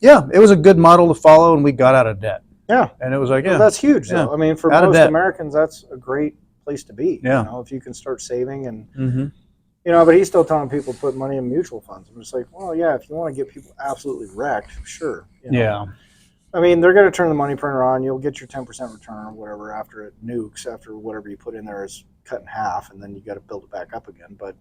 yeah, it was a good model to follow, and we got out of debt. Yeah. And it was like, that's huge, though. I mean, for most Americans, that's a great place to be. Yeah. If you can start saving and. But he's still telling people to put money in mutual funds. I'm just like, well, yeah, if you want to get people absolutely wrecked, sure. Yeah. I mean, they're going to turn the money printer on. You'll get your 10% return or whatever after it nukes, after whatever you put in there is cut in half, and then you got to build it back up again. But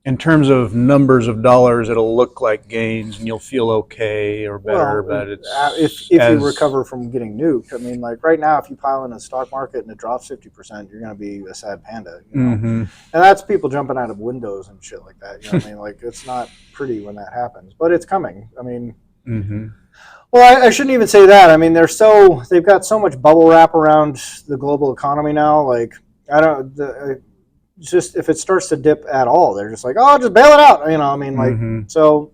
in terms of numbers of dollars, it'll look like gains, and you'll feel okay or better. But it's if you recover from getting nuked. I mean, like right now, if you pile in a stock market and it drops 50%, you're going to be a sad panda. And that's people jumping out of windows and shit like that. You know what I mean? Like it's not pretty when that happens, but it's coming. I mean, well, I shouldn't even say that. I mean, they've got so much bubble wrap around the global economy now. Like just if it starts to dip at all, they're just like, oh, just bail it out. So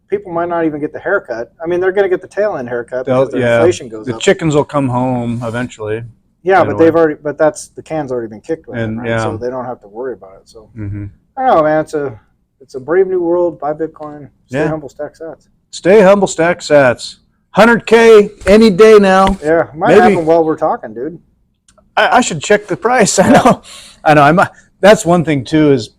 people might not even get the haircut. I mean, they're going to get the tail end haircut because the inflation goes up. The chickens will come home eventually. Yeah, but the can's already been kicked with them, right? So they don't have to worry about it. So I don't know, man. It's a brave new world. Buy Bitcoin. Stay humble, stack sats. Stay humble, stack sats. 100K any day now. Yeah, might happen while we're talking, dude. I should check the price. I know. That's one thing too. Is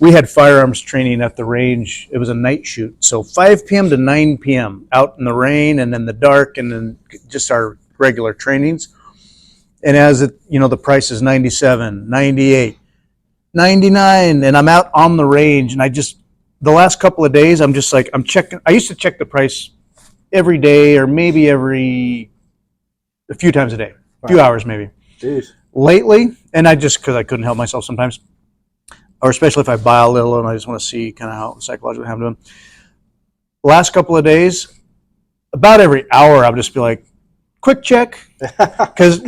we had firearms training at the range. It was a night shoot, so 5 p.m. to 9 p.m. out in the rain and in the dark, and then just our regular trainings. And as the price is 97, 98, 99, and I'm out on the range, and the last couple of days, I'm just like I'm checking. I used to check the price every day, or maybe a few times a day. A few hours maybe. Jeez. Lately, and because I couldn't help myself sometimes, or especially if I buy a little and I just want to see kind of how psychologically I'm doing. Last couple of days, about every hour, I'll just be like, quick check. Because,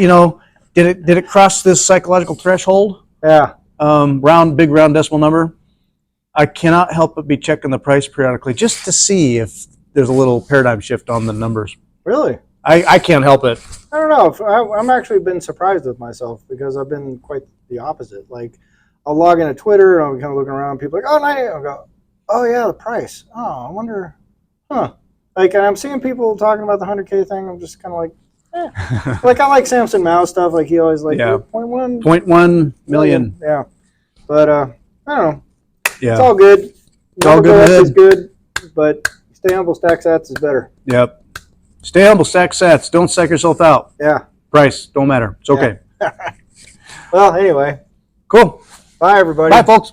did it cross this psychological threshold? Yeah. Big round decimal number. I cannot help but be checking the price periodically just to see if there's a little paradigm shift on the numbers. Really? I can't help it. I don't know. I'm actually been surprised with myself because I've been quite the opposite. Like, I'll log into Twitter and I'm kind of looking around. People are like, oh, nice. I'll go, oh yeah, the price. Oh, I wonder, huh? Like, and I'm seeing people talking about the 100K thing. I'm just kind of like, like, I like Samson Mao stuff. Like, he always like 0.1 million. Yeah, but I don't know. Yeah, it's all good. It's all good. Is good, but stay humble, stack sats is better. Yep. Stay humble, stack sats. Don't psych yourself out. Yeah. Price don't matter. It's okay. Yeah. Well, anyway. Cool. Bye, everybody. Bye, folks.